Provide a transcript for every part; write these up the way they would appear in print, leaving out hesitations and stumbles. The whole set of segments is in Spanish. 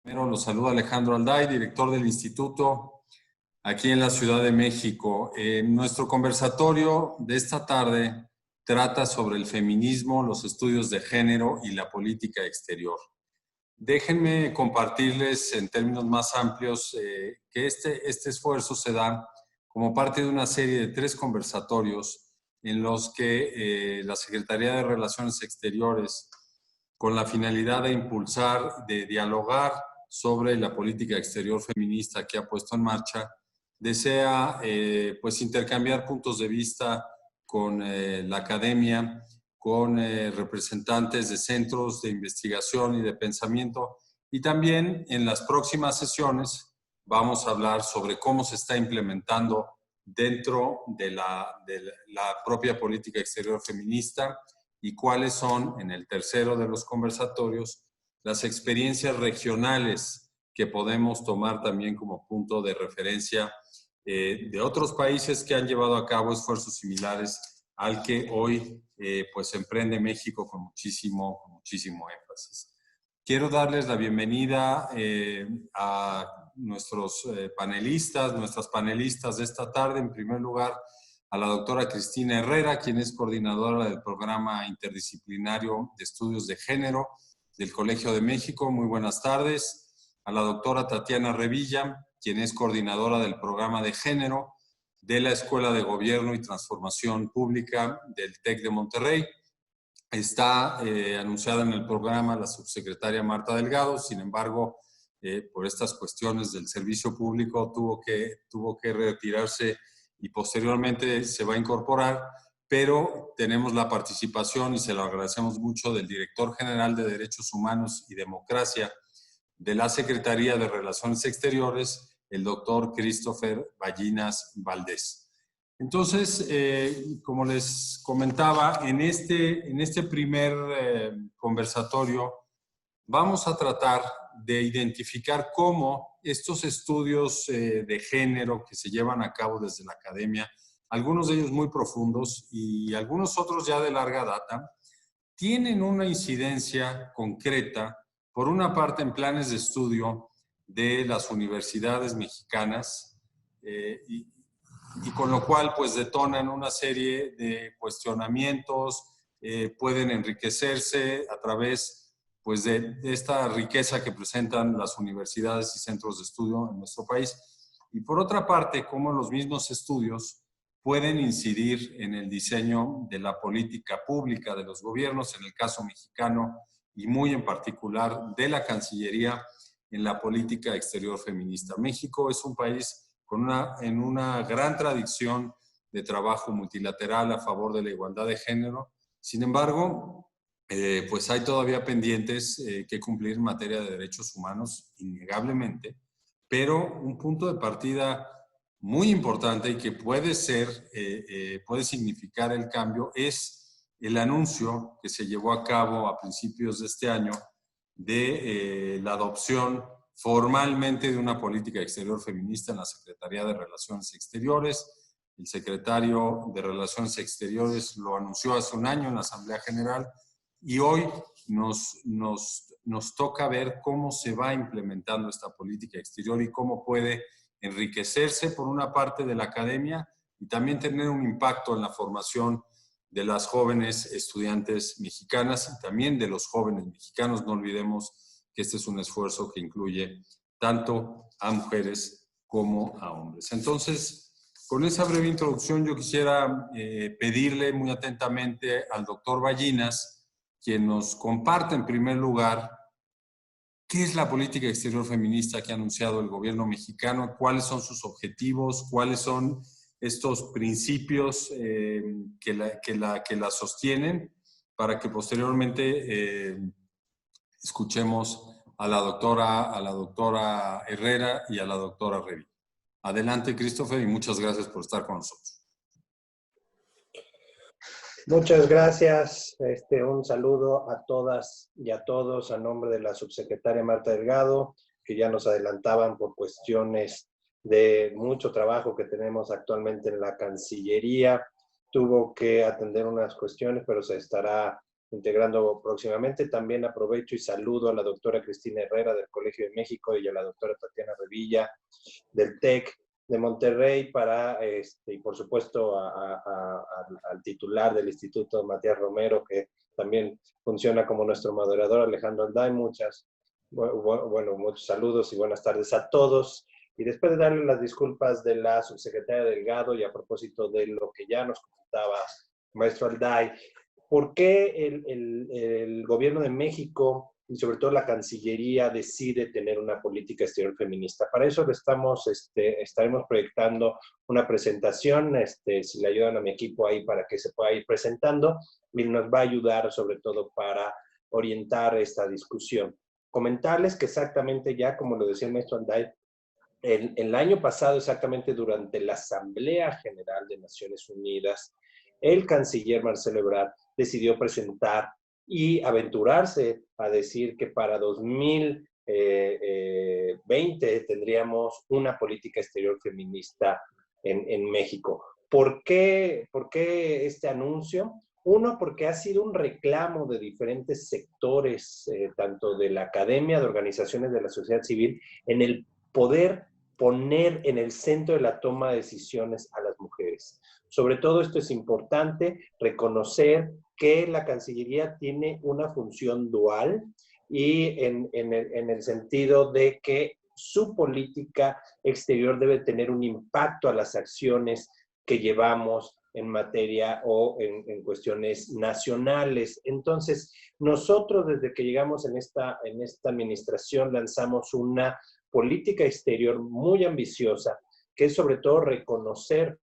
Primero los saluda Alejandro Alday, director del instituto aquí en la Ciudad de México. Nuestro conversatorio de esta tarde trata sobre el feminismo, los estudios de género y la política exterior. Déjenme compartirles en términos más amplios que este esfuerzo se da como parte de una serie de 3 conversatorios en los que la Secretaría de Relaciones Exteriores, con la finalidad de impulsar, de dialogar sobre la política exterior feminista que ha puesto en marcha, desea pues intercambiar puntos de vista con la academia, con representantes de centros de investigación y de pensamiento, y también en las próximas sesiones vamos a hablar sobre cómo se está implementando dentro de la propia política exterior feminista y cuáles son, en el tercero de los conversatorios, las experiencias regionales que podemos tomar también como punto de referencia de otros países que han llevado a cabo esfuerzos similares al que hoy pues emprende México con muchísimo énfasis. Quiero darles la bienvenida a nuestros panelistas, nuestras panelistas de esta tarde. En primer lugar, a la doctora Cristina Herrera, quien es coordinadora del Programa Interdisciplinario de Estudios de Género del Colegio de México. Muy buenas tardes. A la doctora Tatiana Revilla, quien es coordinadora del Programa de Género de la Escuela de Gobierno y Transformación Pública del TEC de Monterrey. Está anunciada en el programa la subsecretaria Marta Delgado. Sin embargo, por estas cuestiones del servicio público tuvo que retirarse y posteriormente se va a incorporar, pero tenemos la participación, y se lo agradecemos mucho, del director general de Derechos Humanos y Democracia de la Secretaría de Relaciones Exteriores, el doctor Christopher Ballinas Valdés. Entonces, como les comentaba, en este primer conversatorio vamos a tratar de identificar cómo estos estudios de género que se llevan a cabo desde la academia, algunos de ellos muy profundos y algunos otros ya de larga data, tienen una incidencia concreta, por una parte en planes de estudio de las universidades mexicanas, y con lo cual pues detonan una serie de cuestionamientos, pueden enriquecerse a través pues de esta riqueza que presentan las universidades y centros de estudio en nuestro país. Y por otra parte, cómo los mismos estudios pueden incidir en el diseño de la política pública de los gobiernos, en el caso mexicano, y muy en particular de la Cancillería en la política exterior feminista. México es un país en una gran tradición de trabajo multilateral a favor de la igualdad de género. Sin embargo, pues hay todavía pendientes que cumplir en materia de derechos humanos, innegablemente, pero un punto de partida muy importante y que puede significar el cambio es el anuncio que se llevó a cabo a principios de este año de la adopción formalmente de una política exterior feminista en la Secretaría de Relaciones Exteriores. El secretario de Relaciones Exteriores lo anunció hace un año en la Asamblea General y hoy nos toca ver cómo se va implementando esta política exterior y cómo puede enriquecerse por una parte de la academia y también tener un impacto en la formación de las jóvenes estudiantes mexicanas y también de los jóvenes mexicanos. No olvidemos que este es un esfuerzo que incluye tanto a mujeres como a hombres. Entonces, con esa breve introducción yo quisiera pedirle muy atentamente al doctor Ballinas, quien nos comparte en primer lugar qué es la política exterior feminista que ha anunciado el gobierno mexicano, cuáles son sus objetivos, cuáles son estos principios que la sostienen, para que posteriormente escuchemos a la doctora Herrera y a la doctora Revi. Adelante, Christopher, y muchas gracias por estar con nosotros. Muchas gracias. Un saludo a todas y a todos a nombre de la subsecretaria Marta Delgado, que ya nos adelantaban por cuestiones de mucho trabajo que tenemos actualmente en la Cancillería. Tuvo que atender unas cuestiones, pero se estará integrando próximamente. También aprovecho y saludo a la doctora Cristina Herrera del Colegio de México y a la doctora Tatiana Revilla del TEC de Monterrey y por supuesto al titular del instituto, Matías Romero, que también funciona como nuestro moderador, Alejandro Alday. Muchos saludos y buenas tardes a todos. Y después de darle las disculpas de la subsecretaria Delgado y a propósito de lo que ya nos comentaba maestro Alday, ¿por qué el gobierno de México y sobre todo la Cancillería decide tener una política exterior feminista? Para eso estaremos proyectando una presentación, si le ayudan a mi equipo ahí para que se pueda ir presentando, y nos va a ayudar sobre todo para orientar esta discusión. Comentarles que exactamente ya, como lo decía el maestro Alday, el año pasado, exactamente durante la Asamblea General de Naciones Unidas, el canciller Marcelo Ebrard decidió presentar y aventurarse a decir que para 2020 tendríamos una política exterior feminista en México. ¿Por qué este anuncio? Uno, porque ha sido un reclamo de diferentes sectores, tanto de la academia, de organizaciones de la sociedad civil, en el poder poner en el centro de la toma de decisiones a las mujeres. Sobre todo esto es importante, reconocer que la Cancillería tiene una función dual y en el sentido de que su política exterior debe tener un impacto a las acciones que llevamos en materia o en cuestiones nacionales. Entonces, nosotros desde que llegamos en esta administración lanzamos una política exterior muy ambiciosa, que es sobre todo reconocer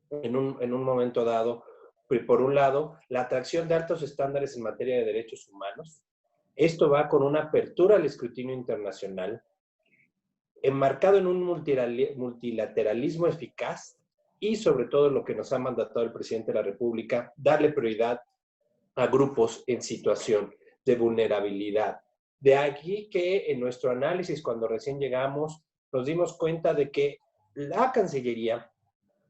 en un momento dado, por un lado, la atracción de altos estándares en materia de derechos humanos. Esto va con una apertura al escrutinio internacional, enmarcado en un multilateralismo eficaz y sobre todo lo que nos ha mandatado el presidente de la República, darle prioridad a grupos en situación de vulnerabilidad. De aquí que en nuestro análisis, cuando recién llegamos, nos dimos cuenta de que la Cancillería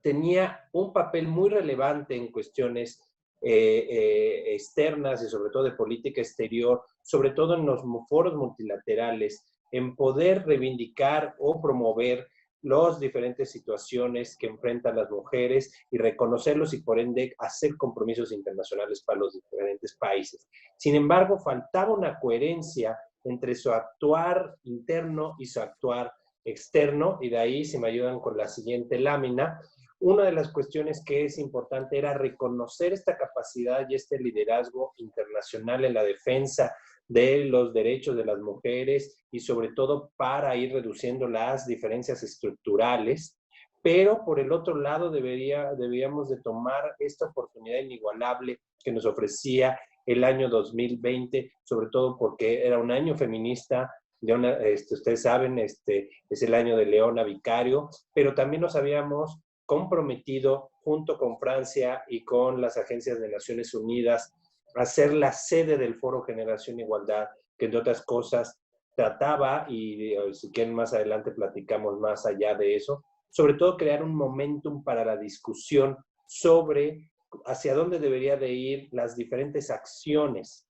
tenía un papel muy relevante en cuestiones externas y sobre todo de política exterior, sobre todo en los foros multilaterales, en poder reivindicar o promover las diferentes situaciones que enfrentan las mujeres y reconocerlos y por ende hacer compromisos internacionales para los diferentes países. Sin embargo, faltaba una coherencia entre su actuar interno y su actuar externo, y de ahí, si me ayudan con la siguiente lámina, una de las cuestiones que es importante era reconocer esta capacidad y este liderazgo internacional en la defensa de los derechos de las mujeres y sobre todo para ir reduciendo las diferencias estructurales, pero por el otro lado deberíamos de tomar esta oportunidad inigualable que nos ofrecía el año 2020, sobre todo porque era un año feminista. Ustedes saben, es el año de Leona Vicario, pero también nos habíamos comprometido junto con Francia y con las agencias de Naciones Unidas a ser la sede del Foro Generación Igualdad, que entre otras cosas trataba, y si quieren más adelante platicamos más allá de eso, sobre todo crear un momentum para la discusión sobre hacia dónde debería de ir las diferentes acciones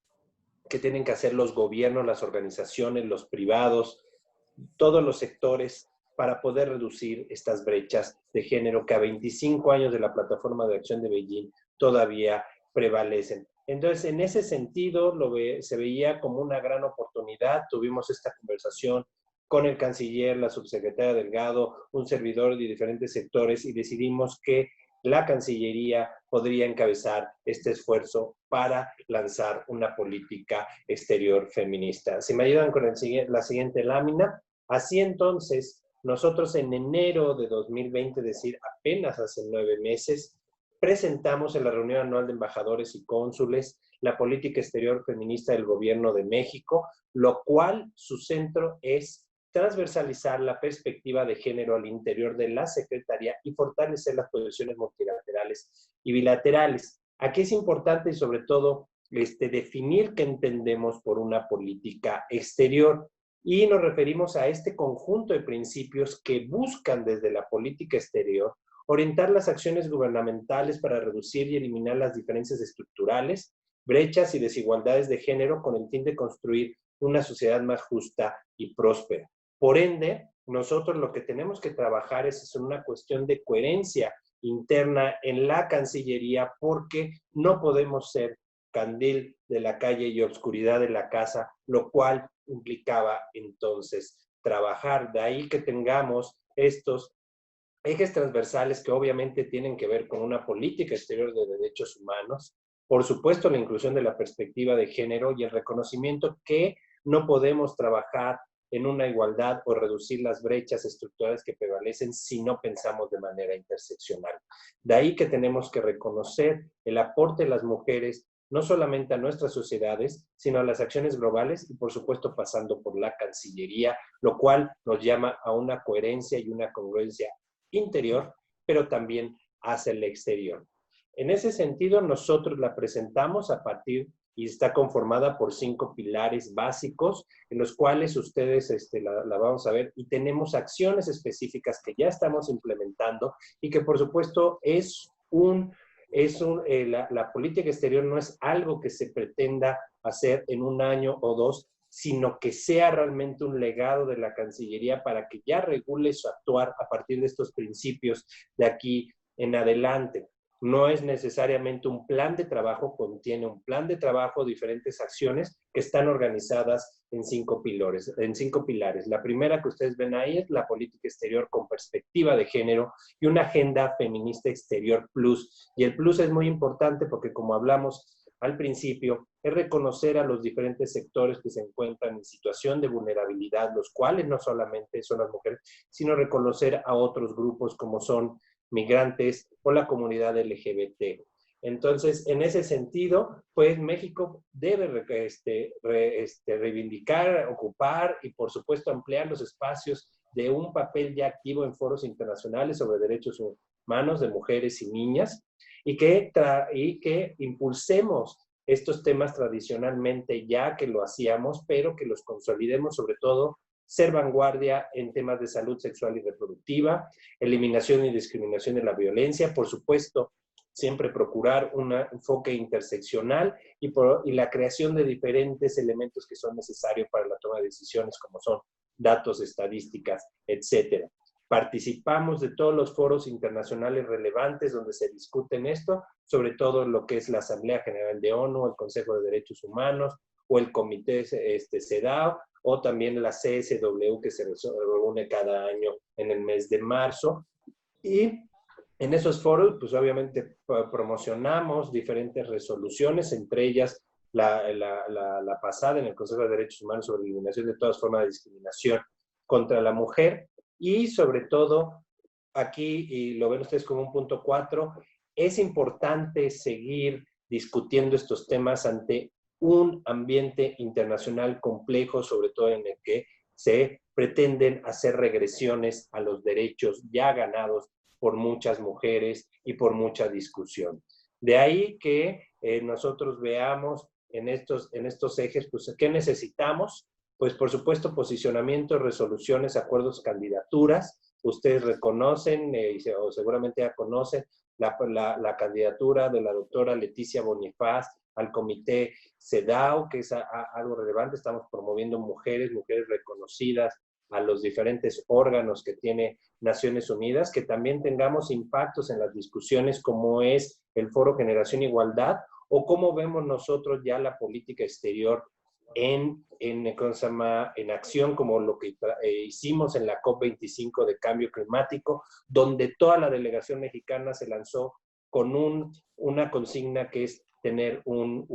que tienen que hacer los gobiernos, las organizaciones, los privados, todos los sectores para poder reducir estas brechas de género que a 25 años de la Plataforma de Acción de Beijing todavía prevalecen. Entonces, en ese sentido, se veía como una gran oportunidad. Tuvimos esta conversación con el canciller, la subsecretaria Delgado, un servidor de diferentes sectores y decidimos que la Cancillería podría encabezar este esfuerzo para lanzar una política exterior feminista. Si me ayudan con la siguiente lámina. Así entonces, nosotros en enero de 2020, es decir, apenas hace 9 meses, presentamos en la reunión anual de embajadores y cónsules la política exterior feminista del Gobierno de México, lo cual su centro es transversalizar la perspectiva de género al interior de la Secretaría y fortalecer las posiciones multilaterales y bilaterales. Aquí es importante y sobre todo definir qué entendemos por una política exterior. Y nos referimos a este conjunto de principios que buscan desde la política exterior orientar las acciones gubernamentales para reducir y eliminar las diferencias estructurales, brechas y desigualdades de género con el fin de construir una sociedad más justa y próspera. Por ende, nosotros lo que tenemos que trabajar es en una cuestión de coherencia interna en la Cancillería, porque no podemos ser candil de la calle y obscuridad de la casa, lo cual implicaba entonces trabajar. De ahí que tengamos estos ejes transversales que obviamente tienen que ver con una política exterior de derechos humanos, por supuesto la inclusión de la perspectiva de género y el reconocimiento que no podemos trabajar en una igualdad o reducir las brechas estructurales que prevalecen si no pensamos de manera interseccional. De ahí que tenemos que reconocer el aporte de las mujeres no solamente a nuestras sociedades, sino a las acciones globales y por supuesto pasando por la Cancillería, lo cual nos llama a una coherencia y una congruencia interior, pero también hacia el exterior. En ese sentido, nosotros la presentamos a partir y está conformada por 5 pilares básicos, en los cuales ustedes la vamos a ver, y tenemos acciones específicas que ya estamos implementando y que por supuesto la política exterior no es algo que se pretenda hacer en un año o dos, sino que sea realmente un legado de la Cancillería para que ya regule su actuar a partir de estos principios de aquí en adelante. No es necesariamente un plan de trabajo, contiene un plan de trabajo, diferentes acciones que están organizadas en 5 pilares. La primera que ustedes ven ahí es la política exterior con perspectiva de género y una agenda feminista exterior plus. Y el plus es muy importante porque, como hablamos al principio, es reconocer a los diferentes sectores que se encuentran en situación de vulnerabilidad, los cuales no solamente son las mujeres, sino reconocer a otros grupos como son migrantes o la comunidad LGBT. Entonces, en ese sentido, pues México debe reivindicar, ocupar y, por supuesto, ampliar los espacios de un papel ya activo en foros internacionales sobre derechos humanos de mujeres y niñas y que impulsemos estos temas tradicionalmente ya que lo hacíamos, pero que los consolidemos sobre todo ser vanguardia en temas de salud sexual y reproductiva, eliminación y discriminación de la violencia, por supuesto, siempre procurar un enfoque interseccional y la creación de diferentes elementos que son necesarios para la toma de decisiones, como son datos, estadísticas, etcétera. Participamos de todos los foros internacionales relevantes donde se discuten esto, sobre todo lo que es la Asamblea General de ONU, el Consejo de Derechos Humanos o el Comité CEDAW, o también la CSW que se reúne cada año en el mes de marzo. Y en esos foros, pues obviamente promocionamos diferentes resoluciones, entre ellas la pasada en el Consejo de Derechos Humanos sobre la eliminación de todas formas de discriminación contra la mujer, y sobre todo, aquí, y lo ven ustedes como un punto 4, es importante seguir discutiendo estos temas ante un ambiente internacional complejo, sobre todo en el que se pretenden hacer regresiones a los derechos ya ganados por muchas mujeres y por mucha discusión. De ahí que nosotros veamos en estos ejes, pues, ¿qué necesitamos? Pues, por supuesto, posicionamiento, resoluciones, acuerdos, candidaturas. Ustedes reconocen, o seguramente ya conocen, la candidatura de la doctora Leticia Bonifaz al comité CEDAW, que es algo relevante. Estamos promoviendo mujeres reconocidas a los diferentes órganos que tiene Naciones Unidas, que también tengamos impactos en las discusiones como es el Foro Generación Igualdad, o cómo vemos nosotros ya la política exterior en acción, como lo que hicimos en la COP25 de cambio climático, donde toda la delegación mexicana se lanzó con una consigna que es tener un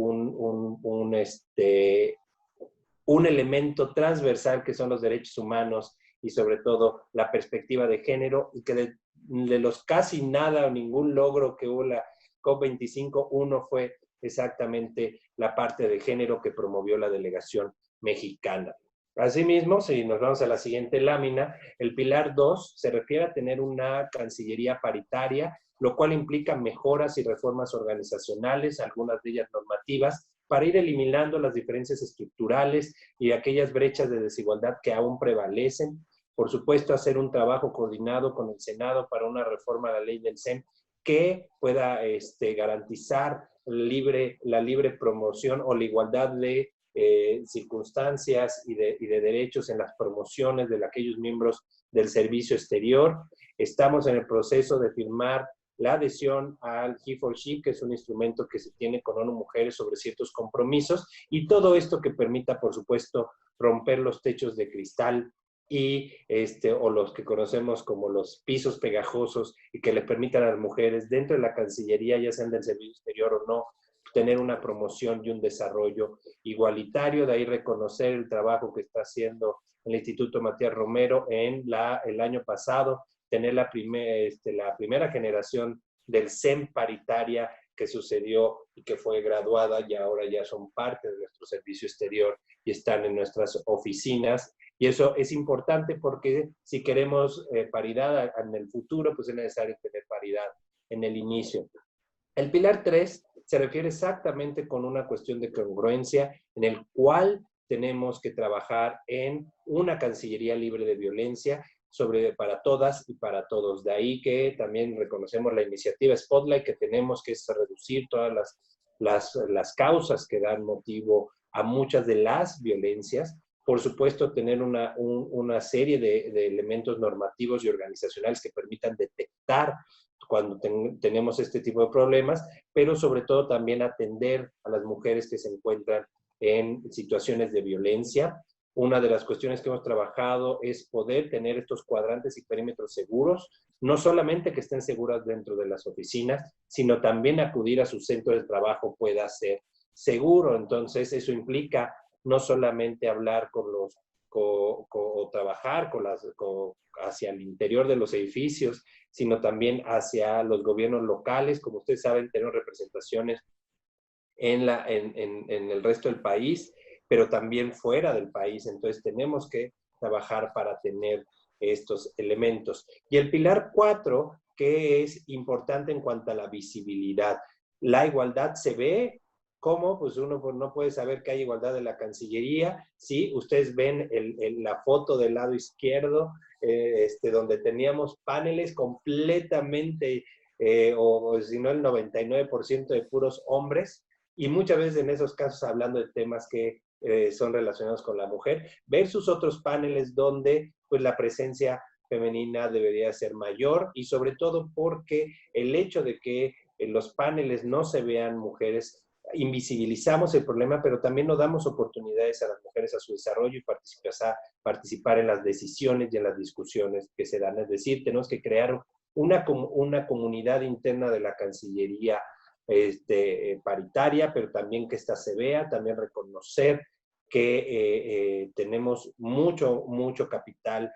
elemento transversal que son los derechos humanos y sobre todo la perspectiva de género, y que de los casi nada o ningún logro que hubo la COP25, uno fue exactamente la parte de género que promovió la delegación mexicana. Asimismo, si nos vamos a la siguiente lámina, el pilar 2 se refiere a tener una cancillería paritaria, lo cual implica mejoras y reformas organizacionales, algunas de ellas normativas, para ir eliminando las diferencias estructurales y aquellas brechas de desigualdad que aún prevalecen. Por supuesto, hacer un trabajo coordinado con el Senado para una reforma a la ley del CEM que pueda garantizar la libre promoción o la igualdad de circunstancias y de derechos en las promociones de aquellos miembros del servicio exterior. Estamos en el proceso de firmar la adhesión al He4She, que es un instrumento que se tiene con ONU Mujeres sobre ciertos compromisos, y todo esto que permita, por supuesto, romper los techos de cristal y o los que conocemos como los pisos pegajosos, y que le permitan a las mujeres dentro de la Cancillería, ya sean del servicio exterior o no, tener una promoción y un desarrollo igualitario. De ahí reconocer el trabajo que está haciendo el Instituto Matías Romero en el año pasado, tener la primera generación del SEM paritaria que sucedió y que fue graduada y ahora ya son parte de nuestro servicio exterior y están en nuestras oficinas. Y eso es importante porque si queremos paridad en el futuro, pues es necesario tener paridad en el inicio. El pilar 3 se refiere exactamente con una cuestión de congruencia en el cual tenemos que trabajar en una Cancillería libre de violencia para todas y para todos. De ahí que también reconocemos la iniciativa Spotlight que tenemos, que es reducir todas las causas que dan motivo a muchas de las violencias. Por supuesto, tener una serie de elementos normativos y organizacionales que permitan detectar cuando tenemos este tipo de problemas, pero sobre todo también atender a las mujeres que se encuentran en situaciones de violencia. Una de las cuestiones que hemos trabajado es poder tener estos cuadrantes y perímetros seguros, no solamente que estén seguras dentro de las oficinas, sino también acudir a su centro de trabajo pueda ser seguro. Entonces, eso implica no solamente hablar o trabajar hacia el interior de los edificios, sino también hacia los gobiernos locales. Como ustedes saben, tenemos representaciones en el resto del país, pero también fuera del país. Entonces tenemos que trabajar para tener estos elementos. Y el pilar 4, que es importante en cuanto a la visibilidad. La igualdad se ve. ¿Cómo? Pues uno no puede saber que hay igualdad en la Cancillería. Sí, ustedes ven la foto del lado izquierdo, donde teníamos paneles completamente, o si no el 99% de puros hombres, y muchas veces en esos casos hablando de temas que son relacionados con la mujer, versus otros paneles donde pues la presencia femenina debería ser mayor, y sobre todo porque el hecho de que en los paneles no se vean mujeres, invisibilizamos el problema, pero también no damos oportunidades a las mujeres a su desarrollo y participar en las decisiones y en las discusiones que se dan. Es decir, tenemos que crear una comunidad interna de la Cancillería paritaria, pero también que ésta se vea, también reconocer que tenemos mucho capital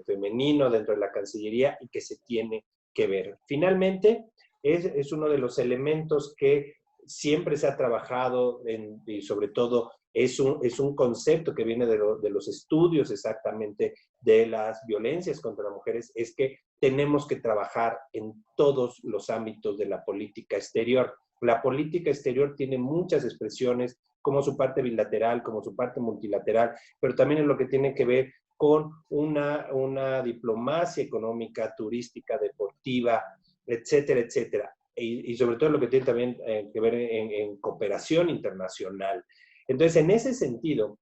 femenino dentro de la Cancillería y que se tiene que ver. Finalmente, es uno de los elementos que siempre se ha trabajado y sobre todo es un concepto que viene de los estudios exactamente de las violencias contra las mujeres, es que tenemos que trabajar en todos los ámbitos de la política exterior. La política exterior tiene muchas expresiones, como su parte bilateral, como su parte multilateral, pero también en lo que tiene que ver con una diplomacia económica, turística, deportiva, etcétera, etcétera. Y sobre todo lo que tiene también que ver en cooperación internacional. Entonces, en ese sentido,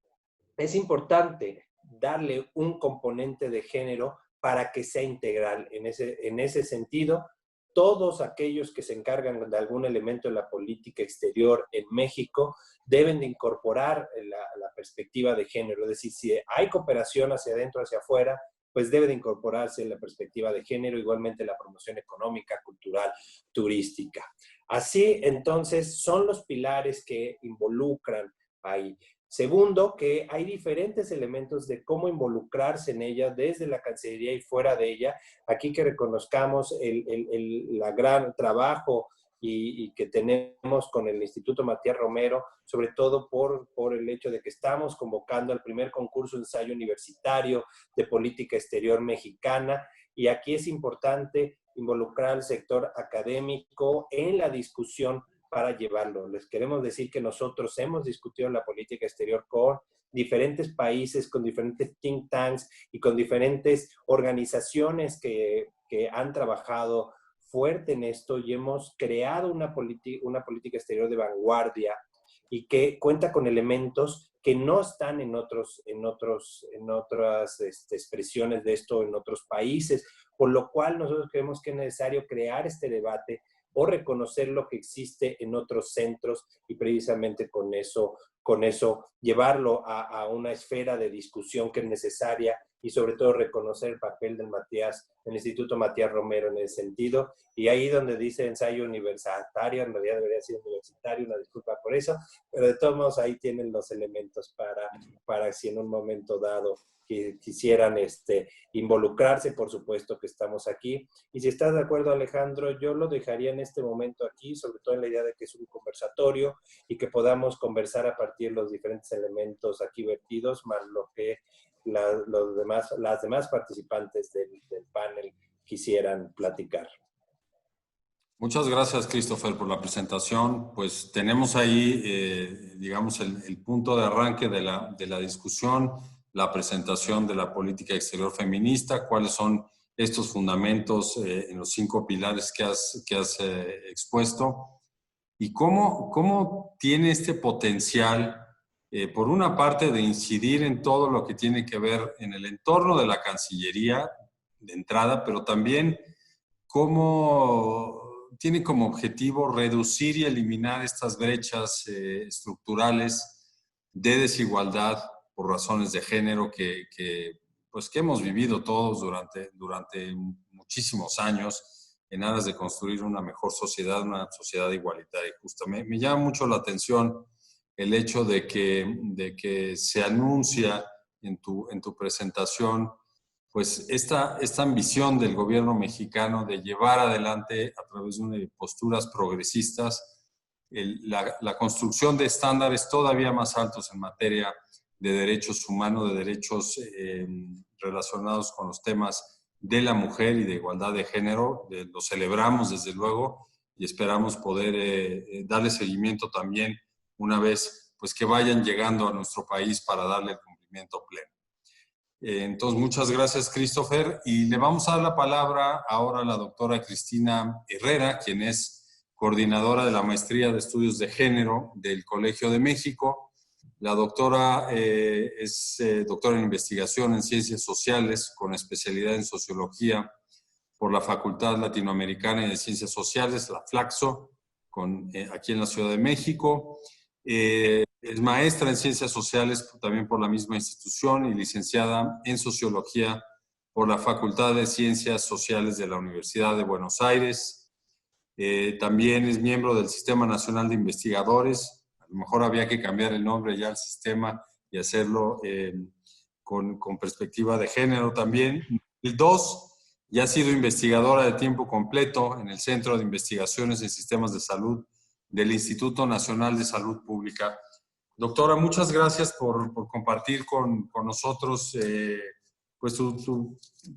es importante darle un componente de género para que sea integral. En ese sentido, todos aquellos que se encargan de algún elemento de la política exterior en México deben de incorporar la perspectiva de género. Es decir, si hay cooperación hacia adentro, hacia afuera, pues debe de incorporarse la perspectiva de género, igualmente la promoción económica, cultural, turística. Así, entonces, son los pilares que involucran ahí. Segundo, que hay diferentes elementos de cómo involucrarse en ella desde la Cancillería y fuera de ella. Aquí que reconozcamos el gran trabajo y que tenemos con el Instituto Matías Romero, sobre todo por el hecho de que estamos convocando al primer concurso de ensayo universitario de política exterior mexicana, y aquí es importante involucrar al sector académico en la discusión para llevarlo. Les queremos decir que nosotros hemos discutido la política exterior con diferentes países, con diferentes think tanks y con diferentes organizaciones que han trabajado fuerte en esto y hemos creado una política exterior de vanguardia y que cuenta con elementos que no están en otras expresiones de esto en otros países, por lo cual nosotros creemos que es necesario crear este debate o reconocer lo que existe en otros centros y precisamente con eso llevarlo a una esfera de discusión que es necesaria y sobre todo reconocer el papel del Instituto Matías Romero en ese sentido. Y ahí donde dice ensayo universitario, en realidad debería ser universitario, una disculpa por eso, pero de todos modos ahí tienen los elementos para si en un momento dado que quisieran involucrarse, por supuesto que estamos aquí. Y si estás de acuerdo, Alejandro, yo lo dejaría en este momento aquí, sobre todo en la idea de que es un conversatorio y que podamos conversar a partir de los diferentes elementos aquí vertidos, más lo que las demás participantes del panel quisieran platicar. Muchas gracias, Christopher, por la presentación. Pues tenemos ahí, digamos, el punto de arranque de la discusión, la presentación de la política exterior feminista, cuáles son estos fundamentos en los 5 pilares que has expuesto y cómo tiene este potencial, por una parte, de incidir en todo lo que tiene que ver en el entorno de la Cancillería de entrada, pero también cómo tiene como objetivo reducir y eliminar estas brechas estructurales de desigualdad por razones de género que hemos vivido todos durante muchísimos años en aras de construir una mejor sociedad, una sociedad igualitaria y justa. Me llama mucho la atención el hecho de que se anuncia en tu presentación pues esta ambición del gobierno mexicano de llevar adelante a través de posturas progresistas la construcción de estándares todavía más altos en materia de derechos humanos, de derechos relacionados con los temas de la mujer y de igualdad de género. Lo celebramos desde luego y esperamos poder darle seguimiento también una vez pues, que vayan llegando a nuestro país para darle el cumplimiento pleno. Entonces, muchas gracias, Christopher. Y le vamos a dar la palabra ahora a la doctora Cristina Herrera, quien es coordinadora de la Maestría de Estudios de Género del Colegio de México. La doctora es doctora en investigación en Ciencias Sociales con especialidad en Sociología por la Facultad Latinoamericana de Ciencias Sociales, la FLACSO, aquí en la Ciudad de México. Es maestra en Ciencias Sociales también por la misma institución y licenciada en Sociología por la Facultad de Ciencias Sociales de la Universidad de Buenos Aires. También es miembro del Sistema Nacional de Investigadores. A lo mejor había que cambiar el nombre ya al sistema y hacerlo con perspectiva de género también. El 2, ya ha sido investigadora de tiempo completo en el Centro de Investigaciones en Sistemas de Salud del Instituto Nacional de Salud Pública. Doctora, muchas gracias por compartir con nosotros pues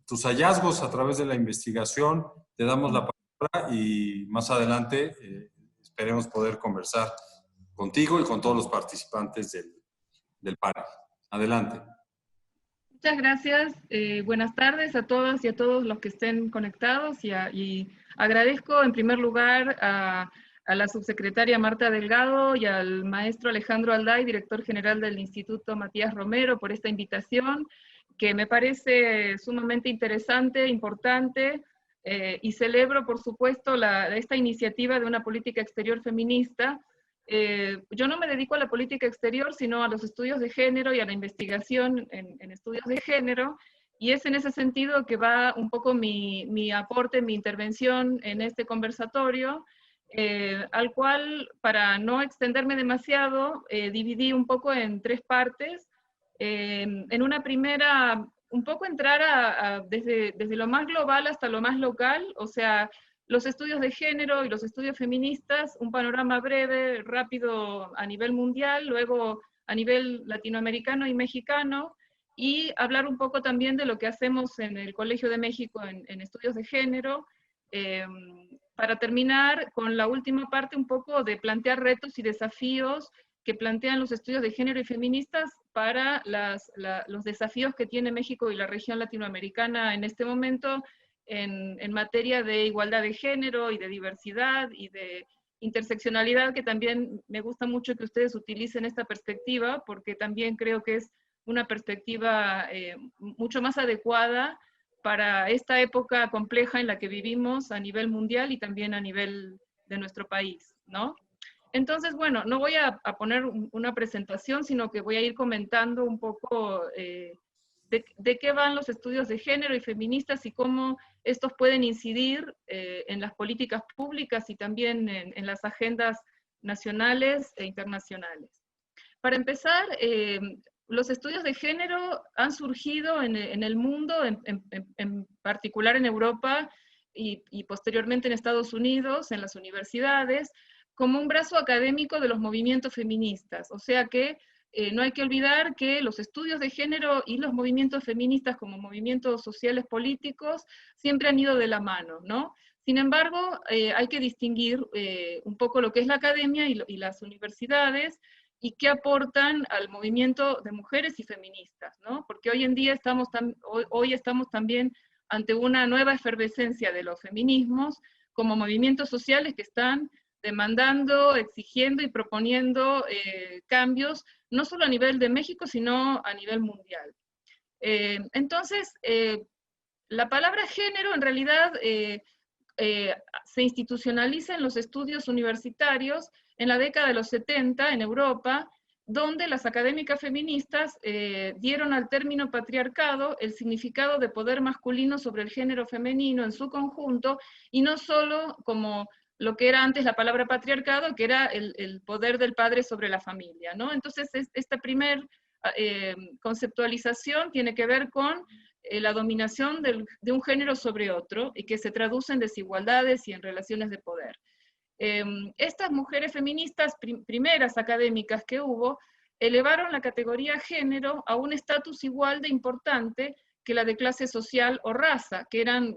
tus hallazgos a través de la investigación. Te damos la palabra y más adelante esperemos poder conversar contigo y con todos los participantes del panel. Adelante. Muchas gracias. Buenas tardes a todas y a todos los que estén conectados y agradezco en primer lugar a la subsecretaria Marta Delgado y al maestro Alejandro Alday, director general del Instituto Matías Romero, por esta invitación, que me parece sumamente interesante, importante, y celebro, por supuesto, esta iniciativa de una política exterior feminista. Yo no me dedico a la política exterior, sino a los estudios de género y a la investigación en estudios de género, y es en ese sentido que va un poco mi aporte, mi intervención en este conversatorio, al cual, para no extenderme demasiado, dividí un poco en 3 partes. En una primera, un poco entrar desde lo más global hasta lo más local, o sea, los estudios de género y los estudios feministas, un panorama breve, rápido a nivel mundial, luego a nivel latinoamericano y mexicano, y hablar un poco también de lo que hacemos en el Colegio de México en estudios de género, para terminar con la última parte un poco de plantear retos y desafíos que plantean los estudios de género y feministas para los desafíos que tiene México y la región latinoamericana en este momento, en materia de igualdad de género y de diversidad y de interseccionalidad, que también me gusta mucho que ustedes utilicen esta perspectiva, porque también creo que es una perspectiva mucho más adecuada para esta época compleja en la que vivimos a nivel mundial y también a nivel de nuestro país, ¿no? Entonces, bueno, no voy a poner una presentación, sino que voy a ir comentando un poco de qué van los estudios de género y feministas y cómo estos pueden incidir en las políticas públicas y también en las agendas nacionales e internacionales. Para empezar, los estudios de género han surgido en el mundo, en particular en Europa y posteriormente en Estados Unidos, en las universidades, como un brazo académico de los movimientos feministas. O sea que no hay que olvidar que los estudios de género y los movimientos feministas como movimientos sociales políticos siempre han ido de la mano, ¿no? Sin embargo, hay que distinguir un poco lo que es la academia y las universidades, y qué aportan al movimiento de mujeres y feministas, ¿no? Porque hoy en día hoy estamos también ante una nueva efervescencia de los feminismos como movimientos sociales que están demandando, exigiendo y proponiendo cambios, no solo a nivel de México, sino a nivel mundial. Entonces, la palabra género en realidad se institucionaliza en los estudios universitarios en la década de los 70 en Europa, donde las académicas feministas dieron al término patriarcado el significado de poder masculino sobre el género femenino en su conjunto, y no solo como lo que era antes la palabra patriarcado, que era el poder del padre sobre la familia, ¿no? Entonces, esta primer conceptualización tiene que ver con la dominación de un género sobre otro, y que se traduce en desigualdades y en relaciones de poder. Estas mujeres feministas primeras académicas que hubo, elevaron la categoría género a un estatus igual de importante que la de clase social o raza, que eran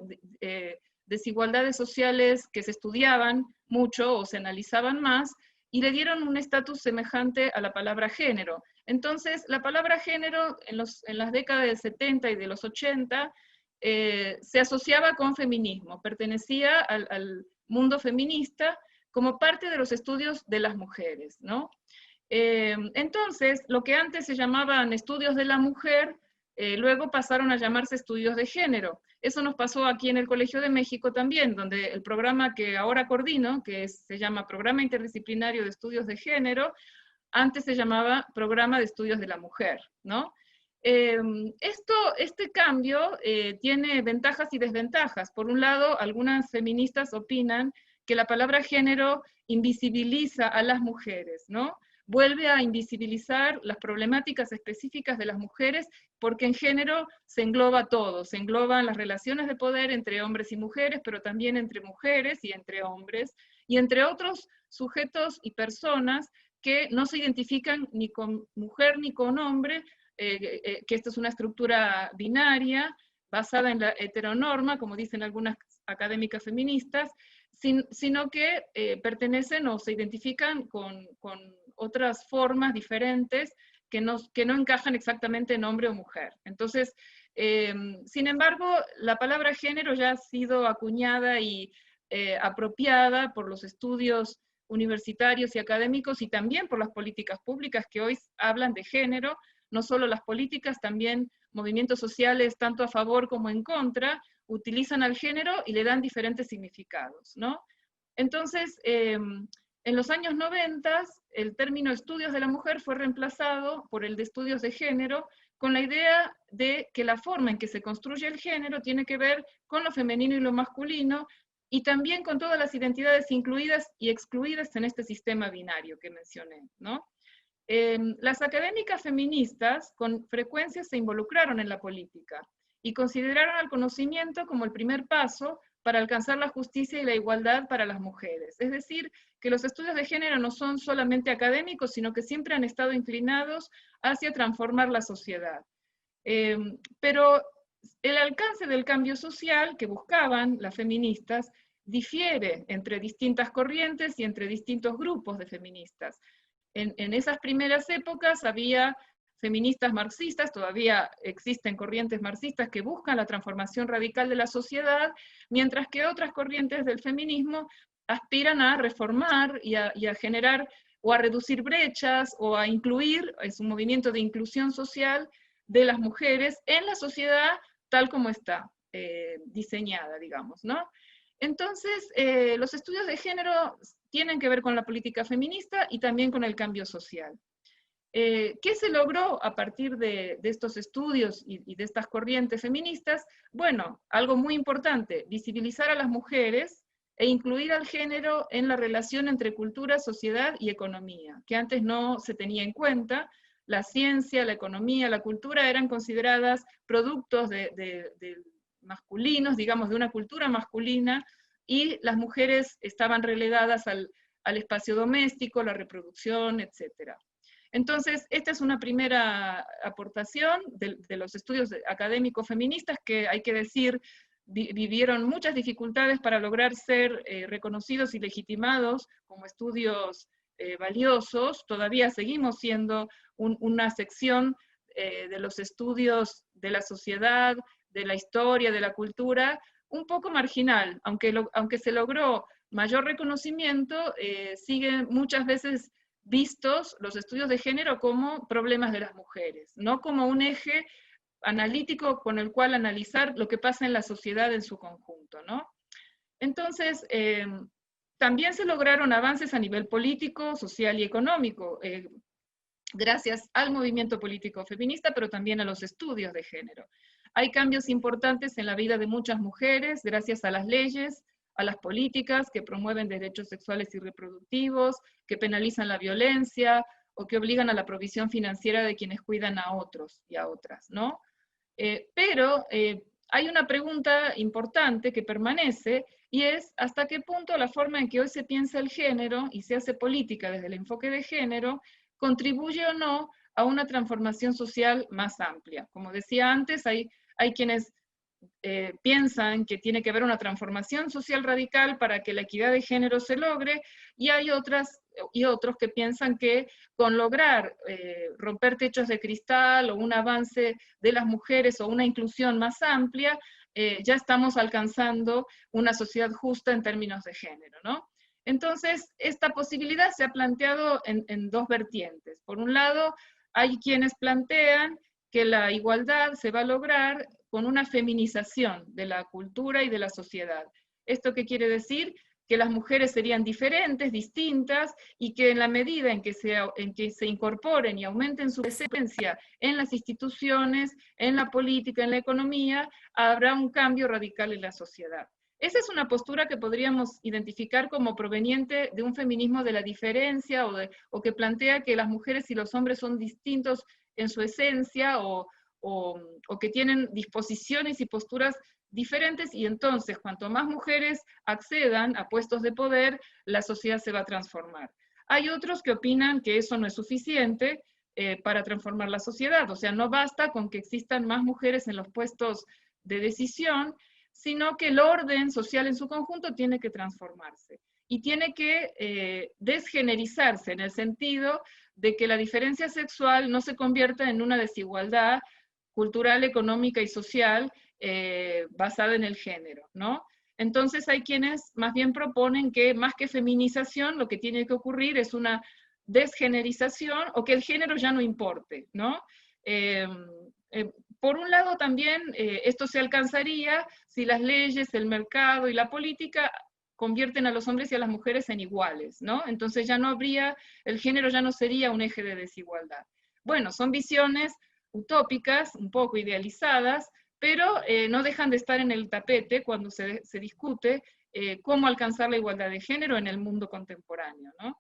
desigualdades sociales que se estudiaban mucho o se analizaban más, y le dieron un estatus semejante a la palabra género. Entonces, la palabra género en las décadas del 70 y de los 80 se asociaba con feminismo, pertenecía al mundo feminista como parte de los estudios de las mujeres, ¿no? Entonces, lo que antes se llamaban estudios de la mujer, luego pasaron a llamarse estudios de género. Eso nos pasó aquí en el Colegio de México también, donde el programa que ahora coordino, que se llama Programa Interdisciplinario de Estudios de Género, antes se llamaba Programa de Estudios de la Mujer, ¿no? Este cambio tiene ventajas y desventajas. Por un lado, algunas feministas opinan que la palabra género invisibiliza a las mujeres, ¿no? Vuelve a invisibilizar las problemáticas específicas de las mujeres, porque en género se engloba todo, se engloban las relaciones de poder entre hombres y mujeres, pero también entre mujeres y entre hombres, y entre otros sujetos y personas que no se identifican ni con mujer ni con hombre, que esta es una estructura binaria, basada en la heteronorma, como dicen algunas académicas feministas, sino que pertenecen o se identifican con otras formas diferentes que no encajan exactamente en hombre o mujer. Entonces, sin embargo, la palabra género ya ha sido acuñada y apropiada por los estudios universitarios y académicos, y también por las políticas públicas que hoy hablan de género, no solo las políticas, también movimientos sociales, tanto a favor como en contra, utilizan al género y le dan diferentes significados, ¿no? Entonces, en los años 90, el término estudios de la mujer fue reemplazado por el de estudios de género, con la idea de que la forma en que se construye el género tiene que ver con lo femenino y lo masculino, y también con todas las identidades incluidas y excluidas en este sistema binario que mencioné, ¿no? Las académicas feministas con frecuencia se involucraron en la política y consideraron al conocimiento como el primer paso para alcanzar la justicia y la igualdad para las mujeres. Es decir, que los estudios de género no son solamente académicos, sino que siempre han estado inclinados hacia transformar la sociedad. Pero el alcance del cambio social que buscaban las feministas difiere entre distintas corrientes y entre distintos grupos de feministas. En esas primeras épocas había feministas marxistas, todavía existen corrientes marxistas que buscan la transformación radical de la sociedad, mientras que otras corrientes del feminismo aspiran a reformar y a generar o a reducir brechas o a incluir, es un movimiento de inclusión social de las mujeres en la sociedad tal como está diseñada, digamos, ¿no? Entonces, los estudios de género tienen que ver con la política feminista y también con el cambio social. ¿Qué se logró a partir de estos estudios y de estas corrientes feministas? Bueno, algo muy importante, visibilizar a las mujeres e incluir al género en la relación entre cultura, sociedad y economía, que antes no se tenía en cuenta. La ciencia, la economía, la cultura eran consideradas productos de masculinos, digamos, de una cultura masculina, y las mujeres estaban relegadas al espacio doméstico, la reproducción, etc. Entonces, esta es una primera aportación de los estudios académicos feministas que, hay que decir, vivieron muchas dificultades para lograr ser reconocidos y legitimados como estudios valiosos. Todavía seguimos siendo una sección de los estudios de la sociedad, de la historia, de la cultura, un poco marginal, aunque se logró mayor reconocimiento, siguen muchas veces vistos los estudios de género como problemas de las mujeres, no como un eje analítico con el cual analizar lo que pasa en la sociedad en su conjunto, ¿no? Entonces, también se lograron avances a nivel político, social y económico, gracias al movimiento político feminista, pero también a los estudios de género. Hay cambios importantes en la vida de muchas mujeres, gracias a las leyes, a las políticas que promueven derechos sexuales y reproductivos, que penalizan la violencia, o que obligan a la provisión financiera de quienes cuidan a otros y a otras, ¿no? Pero hay una pregunta importante que permanece, y es hasta qué punto la forma en que hoy se piensa el género y se hace política desde el enfoque de género contribuye o no a una transformación social más amplia. Como decía antes, hay quienes piensan que tiene que haber una transformación social radical para que la equidad de género se logre, y hay otros que piensan que con lograr romper techos de cristal o un avance de las mujeres o una inclusión más amplia, ya estamos alcanzando una sociedad justa en términos de género, ¿no? Entonces, esta posibilidad se ha planteado en dos vertientes. Por un lado, hay quienes plantean que la igualdad se va a lograr con una feminización de la cultura y de la sociedad. ¿Esto qué quiere decir? Que las mujeres serían diferentes, distintas, y que en la medida en que se incorporen y aumenten su presencia en las instituciones, en la política, en la economía, habrá un cambio radical en la sociedad. Esa es una postura que podríamos identificar como proveniente de un feminismo de la diferencia, o que plantea que las mujeres y los hombres son distintos en su esencia, o que tienen disposiciones y posturas diferentes, y entonces cuanto más mujeres accedan a puestos de poder, la sociedad se va a transformar. Hay otros que opinan que eso no es suficiente para transformar la sociedad, o sea, no basta con que existan más mujeres en los puestos de decisión, sino que el orden social en su conjunto tiene que transformarse, y tiene que desgenerizarse en el sentido de que la diferencia sexual no se convierta en una desigualdad cultural, económica y social basada en el género, ¿no? Entonces hay quienes más bien proponen que más que feminización, lo que tiene que ocurrir es una desgenerización, o que el género ya no importe, ¿no? Por un lado también esto se alcanzaría si las leyes, el mercado y la política convierten a los hombres y a las mujeres en iguales, ¿no? Entonces ya no habría, el género ya no sería un eje de desigualdad. Bueno, son visiones utópicas, un poco idealizadas, pero no dejan de estar en el tapete cuando se discute cómo alcanzar la igualdad de género en el mundo contemporáneo, ¿no?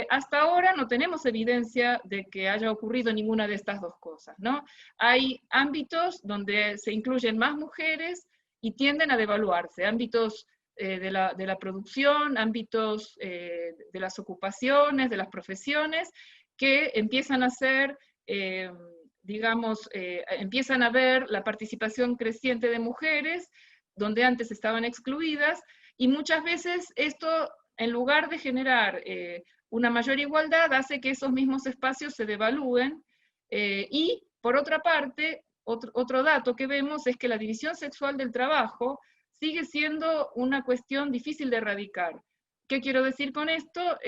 Hasta ahora no tenemos evidencia de que haya ocurrido ninguna de estas dos cosas, ¿no? Hay ámbitos donde se incluyen más mujeres y tienden a devaluarse, ámbitos de la producción, ámbitos de las ocupaciones, de las profesiones, que empiezan a ser, digamos, empiezan a ver la participación creciente de mujeres, donde antes estaban excluidas, y muchas veces esto, en lugar de generar una mayor igualdad, hace que esos mismos espacios se devalúen, Y por otra parte, otro dato que vemos es que la división sexual del trabajo sigue siendo una cuestión difícil de erradicar. ¿Qué quiero decir con esto?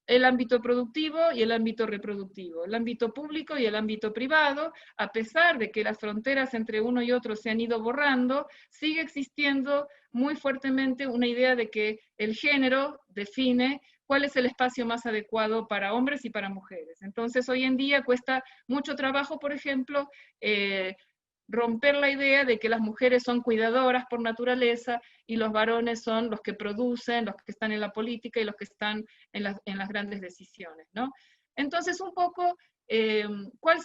El ámbito productivo y el ámbito reproductivo, el ámbito público y el ámbito privado, a pesar de que las fronteras entre uno y otro se han ido borrando, sigue existiendo muy fuertemente una idea de que el género define cuál es el espacio más adecuado para hombres y para mujeres. Entonces, hoy en día cuesta mucho trabajo, por ejemplo, romper la idea de que las mujeres son cuidadoras por naturaleza y los varones son los que producen, los que están en la política y los que están en las grandes decisiones, ¿no? Entonces, un poco, ¿cuáles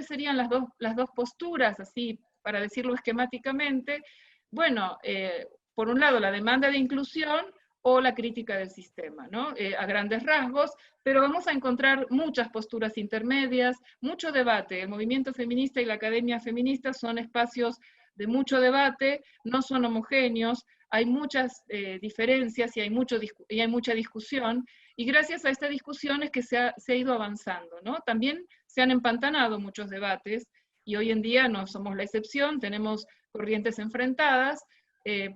serían las dos posturas, así, para decirlo esquemáticamente? Bueno, por un lado, la demanda de inclusión o la crítica del sistema, ¿no? A grandes rasgos, pero vamos a encontrar muchas posturas intermedias, mucho debate. El movimiento feminista y la academia feminista son espacios de mucho debate, no son homogéneos, hay muchas diferencias y hay mucha discusión, y gracias a esta discusión es que se ha ido avanzando, ¿no? También se han empantanado muchos debates, y hoy en día no somos la excepción, tenemos corrientes enfrentadas,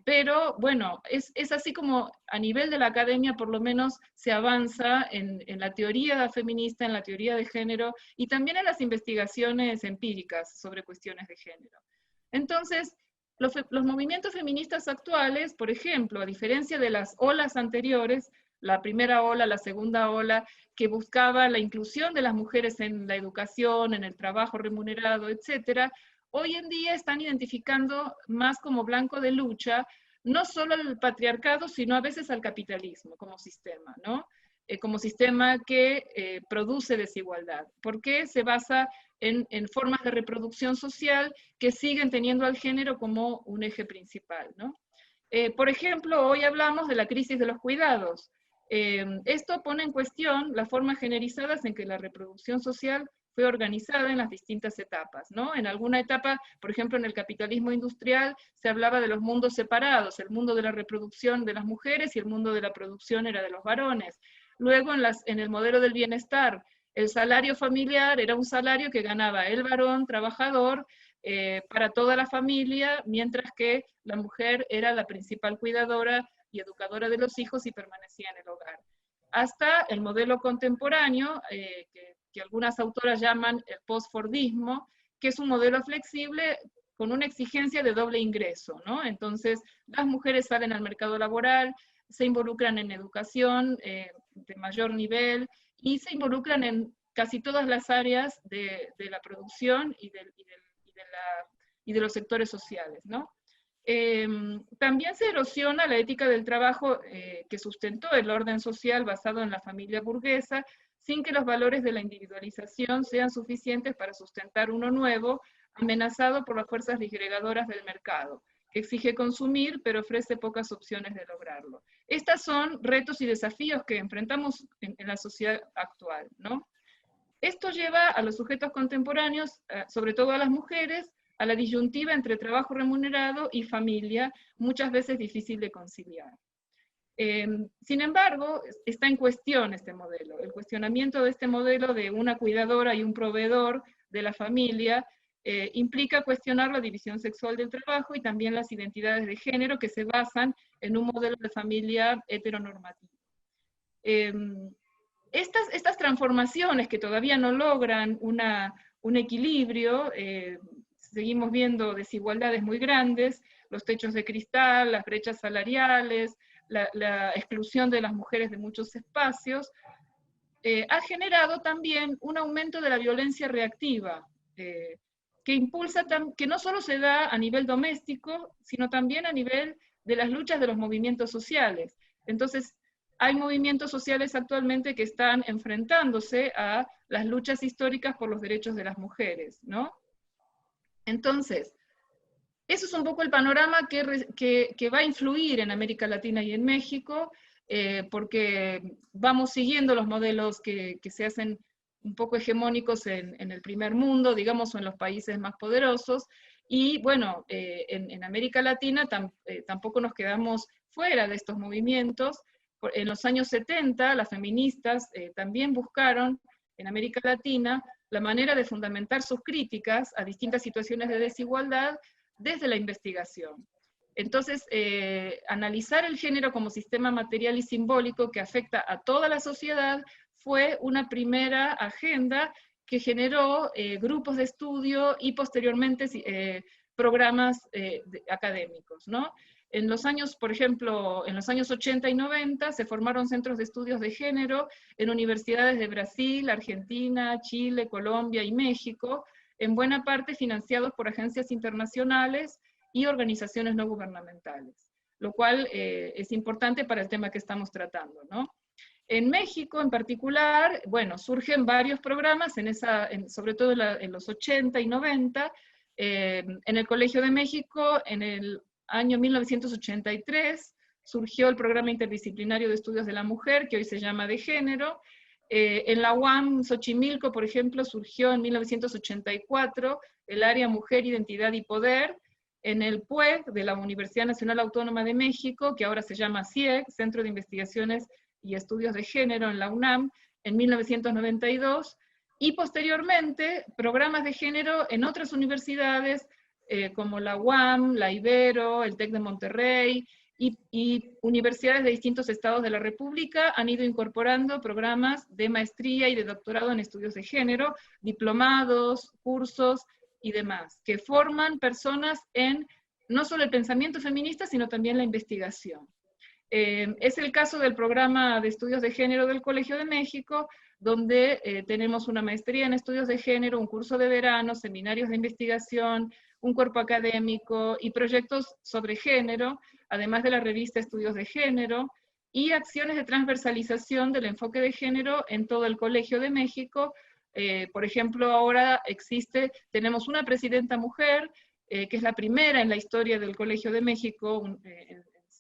pero bueno, es así como a nivel de la academia por lo menos se avanza en la teoría feminista, en la teoría de género y también en las investigaciones empíricas sobre cuestiones de género. Entonces, los movimientos feministas actuales, por ejemplo, a diferencia de las olas anteriores, la primera ola, la segunda ola, que buscaba la inclusión de las mujeres en la educación, en el trabajo remunerado, etcétera, hoy en día están identificando más como blanco de lucha, no solo al patriarcado, sino a veces al capitalismo como sistema, ¿no? Como sistema que produce desigualdad, porque se basa en formas de reproducción social que siguen teniendo al género como un eje principal, ¿no? Por ejemplo, hoy hablamos de la crisis de los cuidados. Esto pone en cuestión las formas generizadas en que la reproducción social fue organizada en las distintas etapas, ¿no? En alguna etapa, por ejemplo, en el capitalismo industrial, se hablaba de los mundos separados, el mundo de la reproducción de las mujeres y el mundo de la producción era de los varones. Luego, en el modelo del bienestar, el salario familiar era un salario que ganaba el varón trabajador para toda la familia, mientras que la mujer era la principal cuidadora y educadora de los hijos y permanecía en el hogar. Hasta el modelo contemporáneo, que algunas autoras llaman el post-fordismo, que es un modelo flexible con una exigencia de doble ingreso, ¿no? Entonces, las mujeres salen al mercado laboral, se involucran en educación de mayor nivel y se involucran en casi todas las áreas de la producción y de los sectores sociales, ¿no? También se erosiona la ética del trabajo que sustentó el orden social basado en la familia burguesa, sin que los valores de la individualización sean suficientes para sustentar uno nuevo, amenazado por las fuerzas disgregadoras del mercado, que exige consumir, pero ofrece pocas opciones de lograrlo. Estos son retos y desafíos que enfrentamos en la sociedad actual, ¿no? Esto lleva a los sujetos contemporáneos, sobre todo a las mujeres, a la disyuntiva entre trabajo remunerado y familia, muchas veces difícil de conciliar. Sin embargo, está en cuestión este modelo. El cuestionamiento de este modelo de una cuidadora y un proveedor de la familia implica cuestionar la división sexual del trabajo y también las identidades de género que se basan en un modelo de familia heteronormativo. Estas transformaciones que todavía no logran un equilibrio, seguimos viendo desigualdades muy grandes, los techos de cristal, las brechas salariales, la exclusión de las mujeres de muchos espacios, ha generado también un aumento de la violencia reactiva, que no solo se da a nivel doméstico, sino también a nivel de las luchas de los movimientos sociales. Entonces, hay movimientos sociales actualmente que están enfrentándose a las luchas históricas por los derechos de las mujeres, ¿no? Entonces, eso es un poco el panorama que va a influir en América Latina y en México, porque vamos siguiendo los modelos que se hacen un poco hegemónicos en el primer mundo, digamos, o en los países más poderosos, y bueno, en América Latina tampoco nos quedamos fuera de estos movimientos. En los años 70, las feministas también buscaron en América Latina la manera de fundamentar sus críticas a distintas situaciones de desigualdad desde la investigación. Entonces, analizar el género como sistema material y simbólico que afecta a toda la sociedad fue una primera agenda que generó grupos de estudio y posteriormente programas académicos, ¿no? En los años, por ejemplo, en los años 80 y 90 se formaron centros de estudios de género en universidades de Brasil, Argentina, Chile, Colombia y México, en buena parte financiados por agencias internacionales y organizaciones no gubernamentales, lo cual es importante para el tema que estamos tratando, ¿no? En México, en particular, bueno, surgen varios programas, sobre todo en los 80 y 90, en el Colegio de México, en el año 1983, surgió el Programa Interdisciplinario de Estudios de la Mujer, que hoy se llama de Género. En la UAM Xochimilco, por ejemplo, surgió en 1984 el área Mujer, Identidad y Poder. En el PUEG de la Universidad Nacional Autónoma de México, que ahora se llama CIEG, Centro de Investigaciones y Estudios de Género en la UNAM, en 1992, y posteriormente programas de género en otras universidades, como la UAM, la Ibero, el TEC de Monterrey, y universidades de distintos estados de la República han ido incorporando programas de maestría y de doctorado en estudios de género, diplomados, cursos y demás, que forman personas en no solo el pensamiento feminista, sino también la investigación. Es el caso del programa de estudios de género del Colegio de México, donde tenemos una maestría en estudios de género, un curso de verano, seminarios de investigación, un cuerpo académico y proyectos sobre género, además de la revista Estudios de Género, y acciones de transversalización del enfoque de género en todo el Colegio de México. Por ejemplo, ahora tenemos una presidenta mujer, que es la primera en la historia del Colegio de México,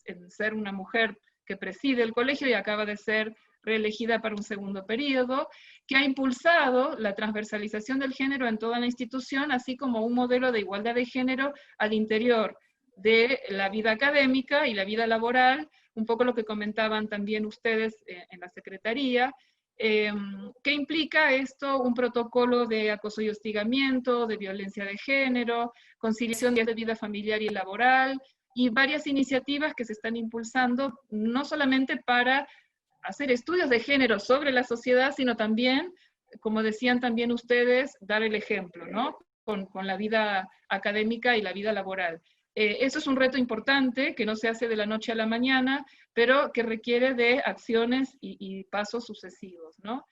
en ser una mujer que preside el colegio y acaba de ser reelegida para un segundo periodo, que ha impulsado la transversalización del género en toda la institución, así como un modelo de igualdad de género al interior de la vida académica y la vida laboral, un poco lo que comentaban también ustedes en la Secretaría. ¿Qué implica esto? Un protocolo de acoso y hostigamiento, de violencia de género, conciliación de vida familiar y laboral, y varias iniciativas que se están impulsando, no solamente para hacer estudios de género sobre la sociedad, sino también, como decían también ustedes, dar el ejemplo, ¿no? Con la vida académica y la vida laboral. Eso es un reto importante, que no se hace de la noche a la mañana, pero que requiere de acciones y pasos sucesivos, ¿no?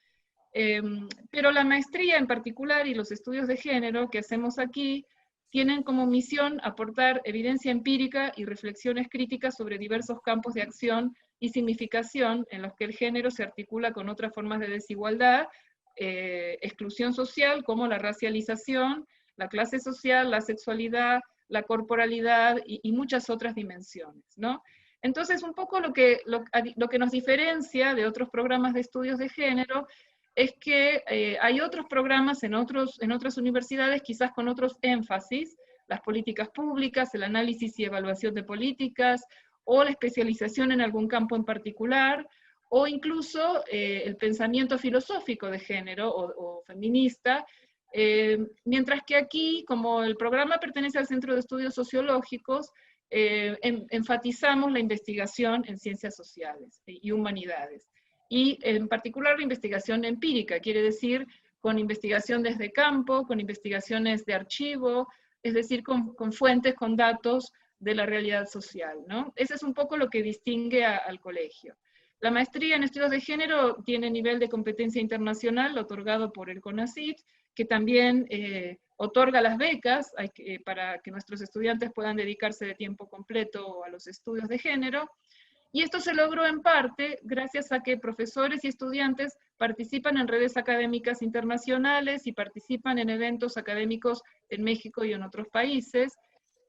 Pero la maestría en particular y los estudios de género que hacemos aquí tienen como misión aportar evidencia empírica y reflexiones críticas sobre diversos campos de acción y significación en los que el género se articula con otras formas de desigualdad, exclusión social como la racialización, la clase social, la sexualidad, la corporalidad y muchas otras dimensiones, ¿no? Entonces, un poco lo que nos diferencia de otros programas de estudios de género es que hay otros programas en otras universidades, quizás con otros énfasis, las políticas públicas, el análisis y evaluación de políticas, o la especialización en algún campo en particular, o incluso el pensamiento filosófico de género o feminista, mientras que aquí, como el programa pertenece al Centro de Estudios Sociológicos, enfatizamos la investigación en ciencias sociales y humanidades. Y en particular la investigación empírica, quiere decir con investigación desde campo, con investigaciones de archivo, es decir, con fuentes, con datos de la realidad social, ¿no? Ese es un poco lo que distingue al colegio. La maestría en estudios de género tiene nivel de competencia internacional otorgado por el CONACYT, que también otorga las becas para que nuestros estudiantes puedan dedicarse de tiempo completo a los estudios de género. Y esto se logró en parte gracias a que profesores y estudiantes participan en redes académicas internacionales y participan en eventos académicos en México y en otros países.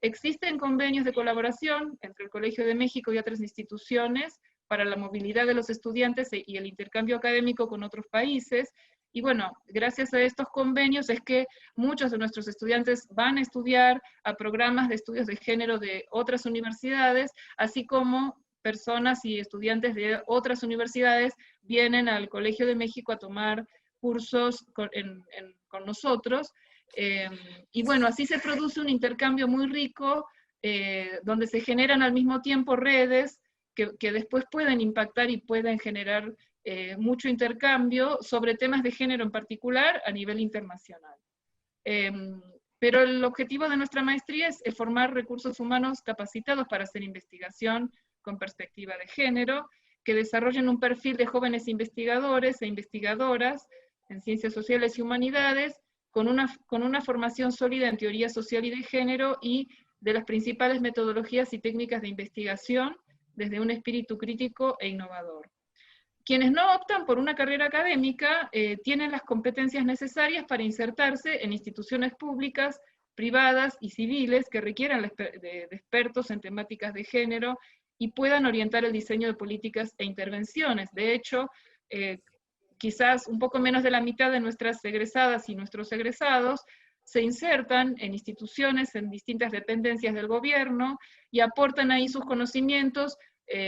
Existen convenios de colaboración entre el Colegio de México y otras instituciones para la movilidad de los estudiantes y el intercambio académico con otros países. Y bueno, gracias a estos convenios es que muchos de nuestros estudiantes van a estudiar a programas de estudios de género de otras universidades, así como personas y estudiantes de otras universidades vienen al Colegio de México a tomar cursos con nosotros. Y bueno, así se produce un intercambio muy rico, donde se generan al mismo tiempo redes que después pueden impactar y pueden generar mucho intercambio sobre temas de género en particular a nivel internacional. Pero el objetivo de nuestra maestría es formar recursos humanos capacitados para hacer investigación con perspectiva de género, que desarrollen un perfil de jóvenes investigadores e investigadoras en ciencias sociales y humanidades, con una formación sólida en teoría social y de género y de las principales metodologías y técnicas de investigación desde un espíritu crítico e innovador. Quienes no optan por una carrera académica tienen las competencias necesarias para insertarse en instituciones públicas, privadas y civiles que requieran de expertos en temáticas de género y puedan orientar el diseño de políticas e intervenciones. De hecho, quizás un poco menos de la mitad de nuestras egresadas y nuestros egresados se insertan en instituciones, en distintas dependencias del gobierno, y aportan ahí sus conocimientos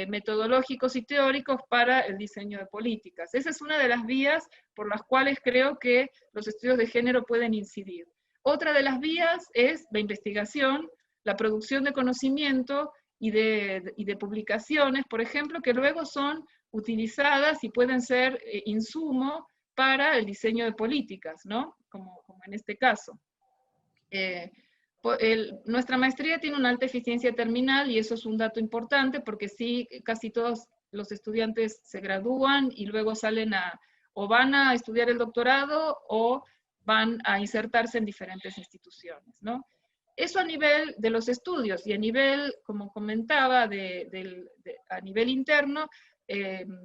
metodológicos y teóricos para el diseño de políticas. Esa es una de las vías por las cuales creo que los estudios de género pueden incidir. Otra de las vías es la investigación, la producción de conocimiento y de publicaciones, por ejemplo, que luego son utilizadas y pueden ser insumo para el diseño de políticas, ¿no? Como en este caso. Nuestra maestría tiene una alta eficiencia terminal y eso es un dato importante porque sí, casi todos los estudiantes se gradúan y luego salen o van a estudiar el doctorado o van a insertarse en diferentes instituciones, ¿no? Eso a nivel de los estudios, y a nivel, como comentaba, a nivel interno,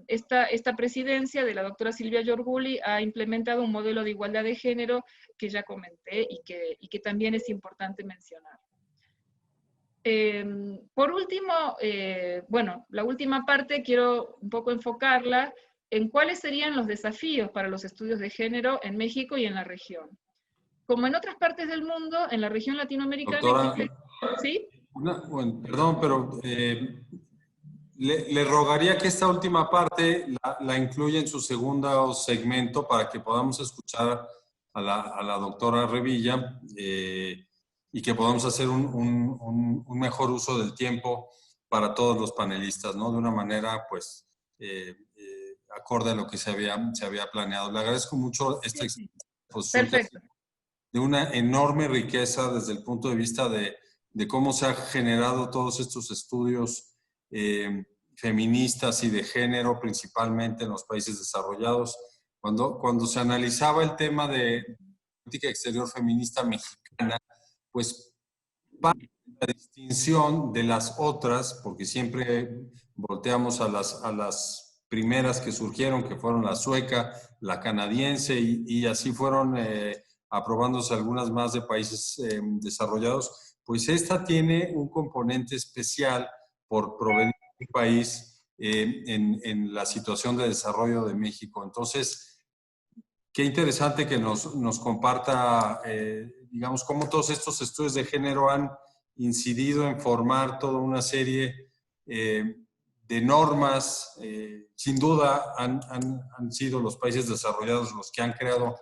esta presidencia de la doctora Silvia Yorguli ha implementado un modelo de igualdad de género que ya comenté y que también es importante mencionar. Por último, bueno, la última parte quiero un poco enfocarla en cuáles serían los desafíos para los estudios de género en México y en la región. Como en otras partes del mundo, en la región latinoamericana... Doctora, ¿sí? Bueno, perdón, pero le rogaría que esta última parte la incluya en su segundo segmento para que podamos escuchar a la doctora Revilla y que podamos hacer un mejor uso del tiempo para todos los panelistas, ¿no? De una manera, pues, acorde a lo que se había planeado. Le agradezco mucho esta exposición. Perfecto. De una enorme riqueza desde el punto de vista de cómo se han generado todos estos estudios feministas y de género, principalmente en los países desarrollados. Cuando se analizaba el tema de política exterior feminista mexicana, pues para la distinción de las otras, porque siempre volteamos a las primeras que surgieron, que fueron la sueca, la canadiense, y así fueron aprobándose algunas más de países desarrollados, pues esta tiene un componente especial por provenir de un país en la situación de desarrollo de México. Entonces, qué interesante que nos comparta, digamos, cómo todos estos estudios de género han incidido en formar toda una serie de normas. Sin duda han sido los países desarrollados los que han creado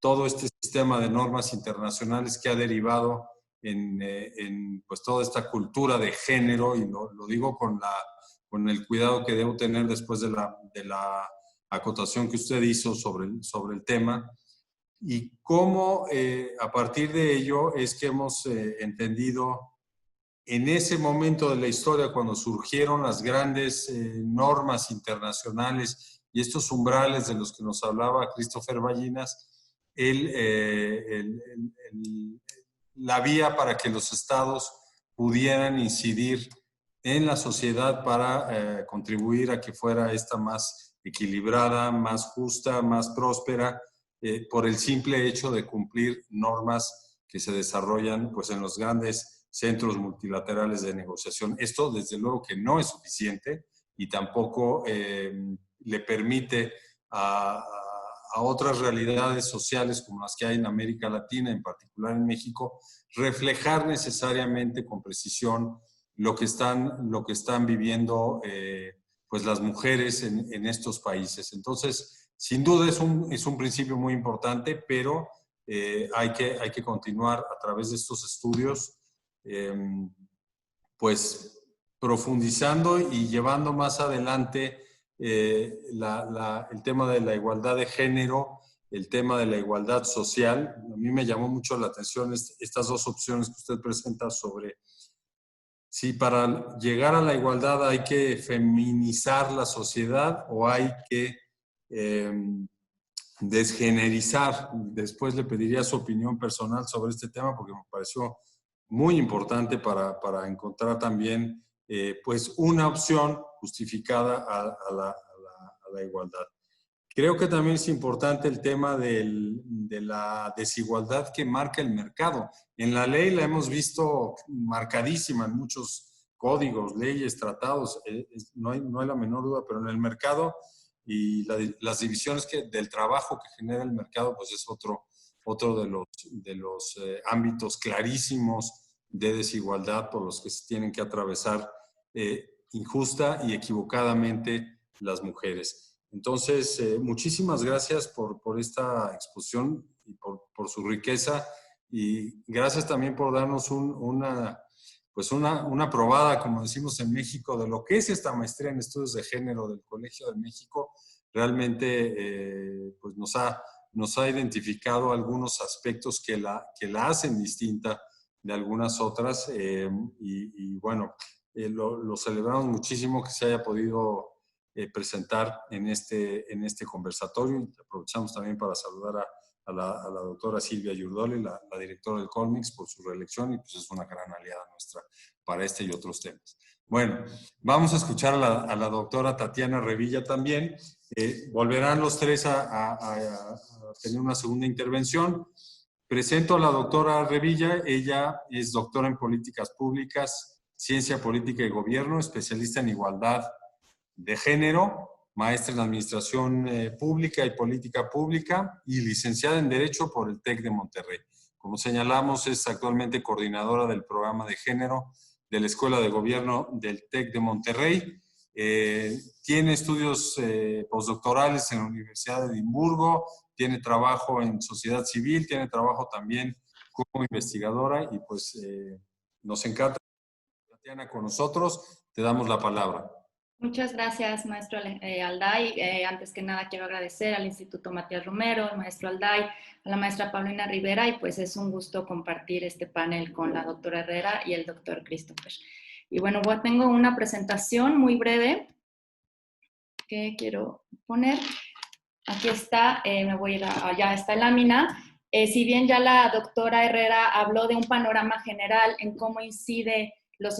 todo este sistema de normas internacionales que ha derivado en pues toda esta cultura de género, y lo digo con el cuidado que debo tener después de la acotación que usted hizo sobre el tema, y cómo a partir de ello es que hemos entendido en ese momento de la historia, cuando surgieron las grandes normas internacionales y estos umbrales de los que nos hablaba Christopher Ballinas, la vía para que los estados pudieran incidir en la sociedad para contribuir a que fuera esta más equilibrada, más justa, más próspera, por el simple hecho de cumplir normas que se desarrollan pues, en los grandes centros multilaterales de negociación. Esto, desde luego, que no es suficiente y tampoco le permite a otras realidades sociales como las que hay en América Latina, en particular en México, reflejar necesariamente con precisión lo que están viviendo pues las mujeres en estos países. Entonces, sin duda es un principio muy importante, pero hay que continuar a través de estos estudios, pues profundizando y llevando más adelante el tema de la igualdad de género, el tema de la igualdad social. A mí me llamó mucho la atención estas dos opciones que usted presenta sobre si para llegar a la igualdad hay que feminizar la sociedad o hay que desgenerizar. Después le pediría su opinión personal sobre este tema porque me pareció muy importante para encontrar también pues una opción justificada a la igualdad. Creo que también es importante el tema de la desigualdad que marca el mercado. En la ley la hemos visto marcadísima en muchos códigos, leyes, tratados, no hay la menor duda, pero en el mercado y las divisiones del trabajo que genera el mercado, pues es otro de los ámbitos clarísimos de desigualdad por los que se tienen que atravesar injusta y equivocadamente las mujeres. Entonces, muchísimas gracias por esta exposición y por su riqueza y gracias también por darnos una probada, como decimos en México, de lo que es esta maestría en estudios de género del Colegio de México. Realmente pues nos ha identificado algunos aspectos que la hacen distinta de algunas otras y bueno, lo celebramos muchísimo que se haya podido presentar en este conversatorio. Y aprovechamos también para saludar a la doctora Silvia Yurdoli, la directora del Colmex, por su reelección y pues es una gran aliada nuestra para este y otros temas. Bueno, vamos a escuchar a la doctora Tatiana Revilla también. Volverán los tres a tener una segunda intervención. Presento a la doctora Revilla. Ella es doctora en políticas públicas, ciencia política y gobierno, especialista en igualdad de género, maestra en Administración Pública y Política Pública y licenciada en Derecho por el TEC de Monterrey. Como señalamos, es actualmente coordinadora del programa de género de la Escuela de Gobierno del TEC de Monterrey. Tiene estudios postdoctorales en la Universidad de Edimburgo, tiene trabajo en sociedad civil, tiene trabajo también como investigadora y pues nos encanta, Tatiana, con nosotros. Te damos la palabra. Muchas gracias, maestro Alday. Antes que nada quiero agradecer al Instituto Matías Romero, al maestro Alday, a la maestra Paulina Rivera y pues es un gusto compartir este panel con la doctora Herrera y el doctor Christopher. Y bueno, tengo una presentación muy breve que quiero poner. Aquí está, me voy a ir allá esta lámina. Si bien ya la doctora Herrera habló de un panorama general en cómo inciden los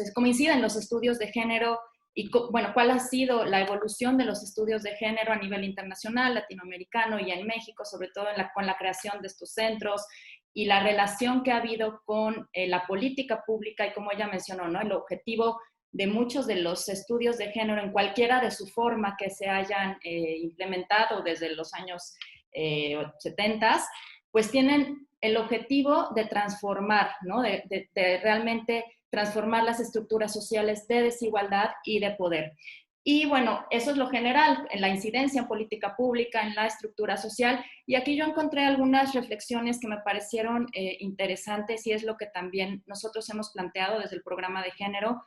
estudios de género y bueno, cuál ha sido la evolución de los estudios de género a nivel internacional, latinoamericano y en México, sobre todo con la creación de estos centros y la relación que ha habido con la política pública y como ella mencionó, ¿no? El objetivo de muchos de los estudios de género en cualquiera de su forma que se hayan implementado desde los años 70, pues tienen el objetivo de transformar, ¿no? de realmente transformar las estructuras sociales de desigualdad y de poder. Y bueno, eso es lo general, en la incidencia en política pública, en la estructura social. Y aquí yo encontré algunas reflexiones que me parecieron interesantes y es lo que también nosotros hemos planteado desde el programa de género.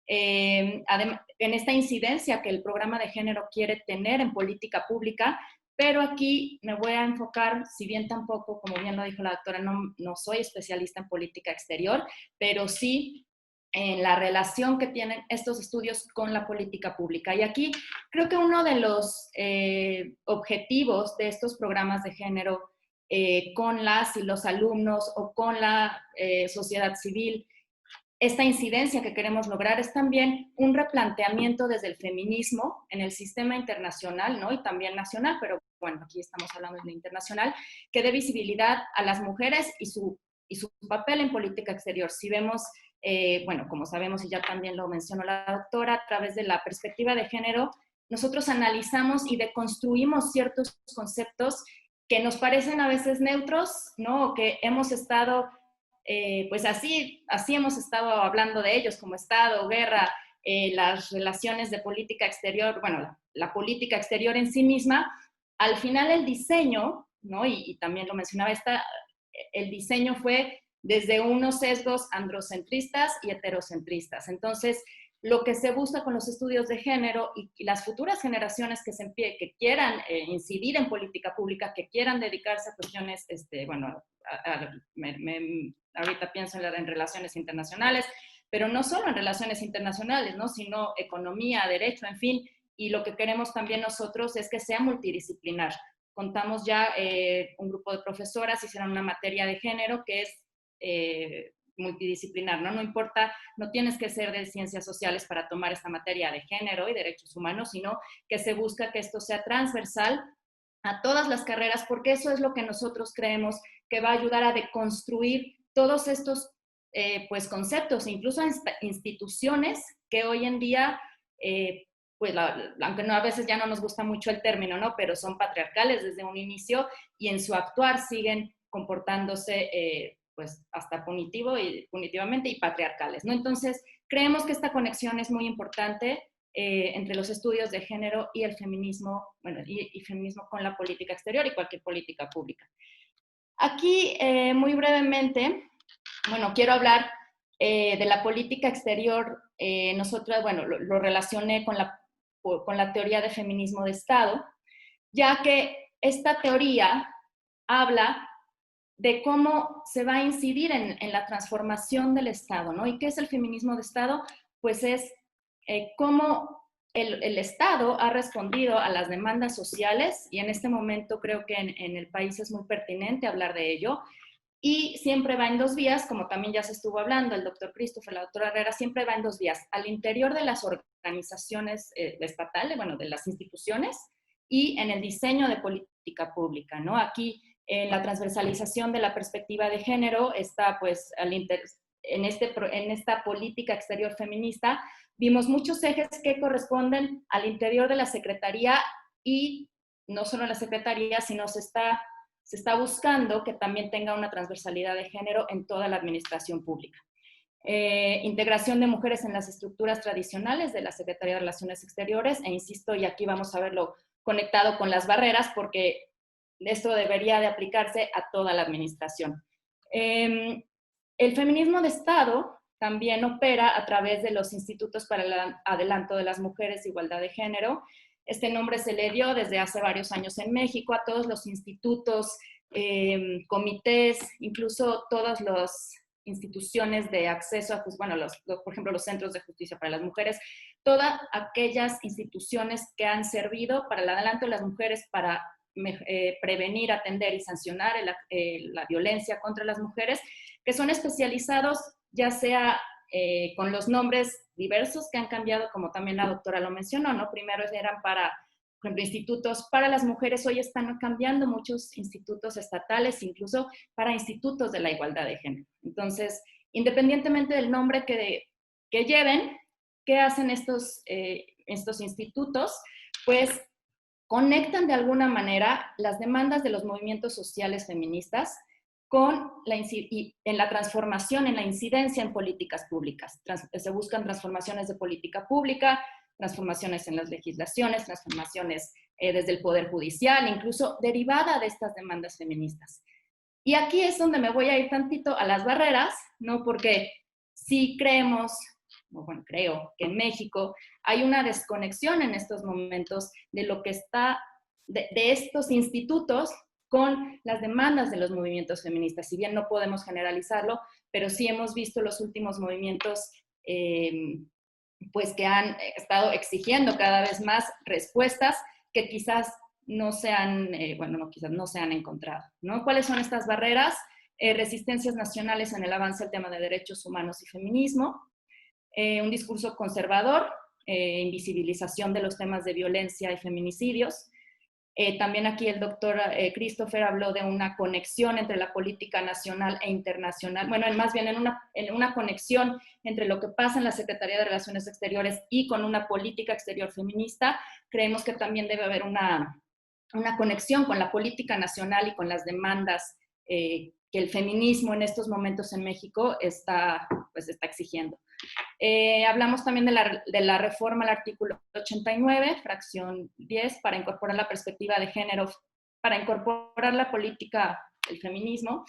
En esta incidencia que el programa de género quiere tener en política pública, pero aquí me voy a enfocar, si bien tampoco, como bien lo dijo la doctora, no soy especialista en política exterior, pero sí en la relación que tienen estos estudios con la política pública. Y aquí creo que uno de los objetivos de estos programas de género con las y los alumnos o con la sociedad civil, esta incidencia que queremos lograr es también un replanteamiento desde el feminismo en el sistema internacional, ¿no? Y también nacional, pero bueno, aquí estamos hablando de internacional, que dé visibilidad a las mujeres y su papel en política exterior. Si vemos, bueno, como sabemos y ya también lo mencionó la doctora, a través de la perspectiva de género, nosotros analizamos y deconstruimos ciertos conceptos que nos parecen a veces neutros, ¿no? O que hemos estado... pues así hemos estado hablando de ellos como Estado, guerra, las relaciones de política exterior, bueno, la política exterior en sí misma, al final el diseño, ¿no? Y también lo mencionaba el diseño fue desde unos sesgos androcentristas y heterocentristas. Entonces, lo que se busca con los estudios de género y las futuras generaciones que quieran incidir en política pública, que quieran dedicarse a cuestiones, bueno, ahorita pienso en relaciones internacionales, pero no solo en relaciones internacionales, ¿no? Sino economía, derecho, en fin, y lo que queremos también nosotros es que sea multidisciplinar. Contamos ya, un grupo de profesoras hicieron una materia de género que es multidisciplinar, ¿no? No importa, no tienes que ser de ciencias sociales para tomar esta materia de género y derechos humanos, sino que se busca que esto sea transversal a todas las carreras, porque eso es lo que nosotros creemos que va a ayudar a deconstruir todos estos pues conceptos, incluso instituciones que hoy en día, pues aunque no, a veces ya no nos gusta mucho el término, ¿no? Pero son patriarcales desde un inicio y en su actuar siguen comportándose pues hasta punitivamente y patriarcales, ¿no? Entonces, creemos que esta conexión es muy importante entre los estudios de género y el feminismo, bueno, y feminismo con la política exterior y cualquier política pública. Aquí, muy brevemente, bueno, quiero hablar de la política exterior. Nosotros, bueno, lo relacioné con la teoría de feminismo de Estado, ya que esta teoría habla de cómo se va a incidir en la transformación del Estado, ¿no? ¿Y qué es el feminismo de Estado? Pues es cómo el Estado ha respondido a las demandas sociales, y en este momento creo que en el país es muy pertinente hablar de ello, y siempre va en dos vías, como también ya se estuvo hablando, el doctor Christopher, la doctora Herrera, siempre va en dos vías, al interior de las organizaciones estatales, bueno, de las instituciones, y en el diseño de política pública, ¿no? Aquí, en la transversalización de la perspectiva de género, está pues en esta política exterior feminista, vimos muchos ejes que corresponden al interior de la Secretaría, y no solo en la Secretaría, sino se está buscando que también tenga una transversalidad de género en toda la administración pública. Integración de mujeres en las estructuras tradicionales de la Secretaría de Relaciones Exteriores, e insisto, y aquí vamos a verlo conectado con las barreras, porque esto debería de aplicarse a toda la administración. El feminismo de Estado también opera a través de los institutos para el adelanto de las mujeres, igualdad de género. Este nombre se le dio desde hace varios años en México a todos los institutos, comités, incluso todas las instituciones de acceso a, pues, bueno, por ejemplo, los centros de justicia para las mujeres, todas aquellas instituciones que han servido para el adelanto de las mujeres, para prevenir, atender y sancionar la violencia contra las mujeres, que son especializados ya sea con los nombres diversos que han cambiado, como también la doctora lo mencionó, ¿no? Primero eran para, por ejemplo, institutos para las mujeres, hoy están cambiando muchos institutos estatales, incluso para institutos de la igualdad de género. Entonces, independientemente del nombre que lleven, ¿qué hacen estos institutos? Pues conectan de alguna manera las demandas de los movimientos sociales feministas con en la transformación, en la incidencia en políticas públicas. Se buscan transformaciones de política pública, transformaciones en las legislaciones, transformaciones desde el Poder Judicial, incluso derivada de estas demandas feministas. Y aquí es donde me voy a ir tantito a las barreras, ¿no? Porque sí creemos, bueno, creo que en México hay una desconexión en estos momentos de lo que está, de estos institutos con las demandas de los movimientos feministas. Si bien no podemos generalizarlo, pero sí hemos visto los últimos movimientos pues que han estado exigiendo cada vez más respuestas que quizás no se han, quizás no se han encontrado, ¿no? ¿Cuáles son estas barreras? Resistencias nacionales en el avance del tema de derechos humanos y feminismo, un discurso conservador, invisibilización de los temas de violencia y feminicidios. También aquí el doctor Christopher habló de una conexión entre la política nacional e internacional, bueno, más bien en una conexión entre lo que pasa en la Secretaría de Relaciones Exteriores y con una política exterior feminista. Creemos que también debe haber una conexión con la política nacional y con las demandas que el feminismo en estos momentos en México está exigiendo. Hablamos también de la reforma al artículo 89, fracción 10, para incorporar la perspectiva de género, para incorporar la política del feminismo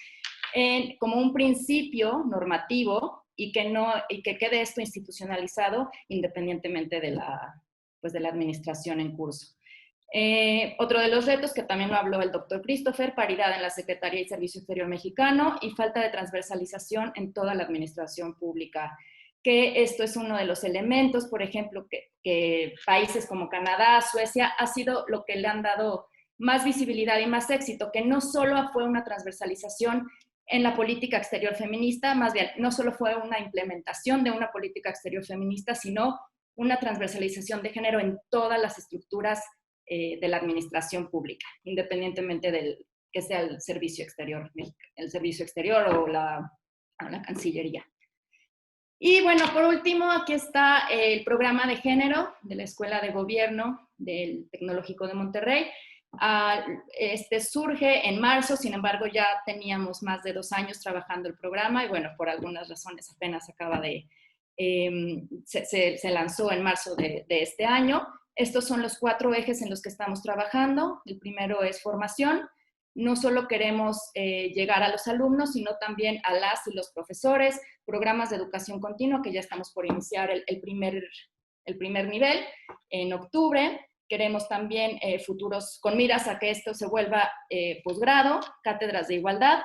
como un principio normativo y que quede esto institucionalizado independientemente de la administración en curso. Otro de los retos que también lo habló el doctor Christopher, paridad en la Secretaría y Servicio Exterior Mexicano y falta de transversalización en toda la administración pública, que esto es uno de los elementos, por ejemplo, que países como Canadá, Suecia, ha sido lo que le han dado más visibilidad y más éxito, que no solo fue una transversalización en la política exterior feminista, más bien, no solo fue una implementación de una política exterior feminista, sino una transversalización de género en todas las estructuras de la administración pública, independientemente del que sea el servicio exterior o la Cancillería. Y bueno, por último, aquí está el programa de género de la Escuela de Gobierno del Tecnológico de Monterrey. Este surge en marzo, sin embargo ya teníamos más de 2 años trabajando el programa y bueno, por algunas razones apenas acaba de, se lanzó en marzo de este año. Estos son los 4 ejes en los que estamos trabajando. El primero es formación. No solo queremos llegar a los alumnos, sino también a las y los profesores, programas de educación continua, que ya estamos por iniciar el primer nivel en octubre. Queremos también futuros, con miras a que esto se vuelva posgrado, cátedras de igualdad.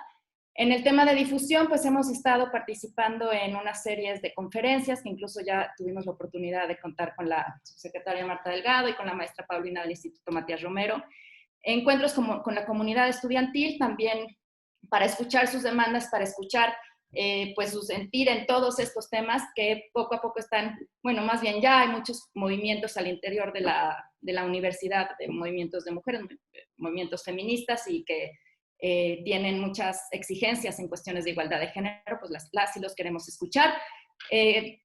En el tema de difusión, pues hemos estado participando en unas series de conferencias, que incluso ya tuvimos la oportunidad de contar con la subsecretaria Marta Delgado y con la maestra Paulina del Instituto Matías Romero. Encuentros con la comunidad estudiantil, también para escuchar sus demandas, para escuchar pues su sentir en todos estos temas que poco a poco están, bueno, más bien ya hay muchos movimientos al interior de la universidad, de movimientos de mujeres, movimientos feministas y que tienen muchas exigencias en cuestiones de igualdad de género, pues las y los queremos escuchar.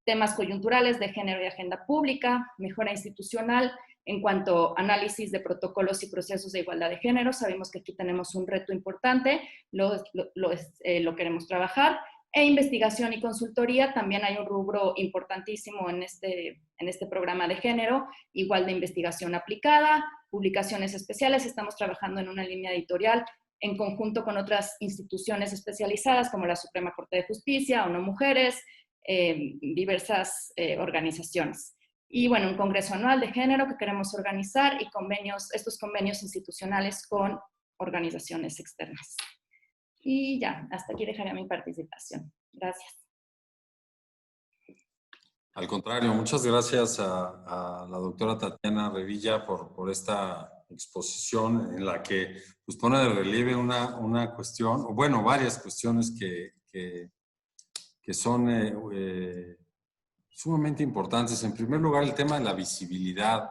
Temas coyunturales de género y agenda pública, mejora institucional en cuanto a análisis de protocolos y procesos de igualdad de género. Sabemos que aquí tenemos un reto importante, lo queremos trabajar. E investigación y consultoría, también hay un rubro importantísimo en este programa de género, igual de investigación aplicada, publicaciones especiales. Estamos trabajando en una línea editorial en conjunto con otras instituciones especializadas como la Suprema Corte de Justicia, ONU Mujeres, diversas organizaciones. Y bueno, un congreso anual de género que queremos organizar y estos convenios institucionales con organizaciones externas. Y ya, hasta aquí dejaré mi participación. Gracias. Al contrario, muchas gracias a la doctora Tatiana Revilla por esta exposición en la que pues, pone de relieve una cuestión, o bueno, varias cuestiones que son sumamente importantes. En primer lugar, el tema de la visibilidad.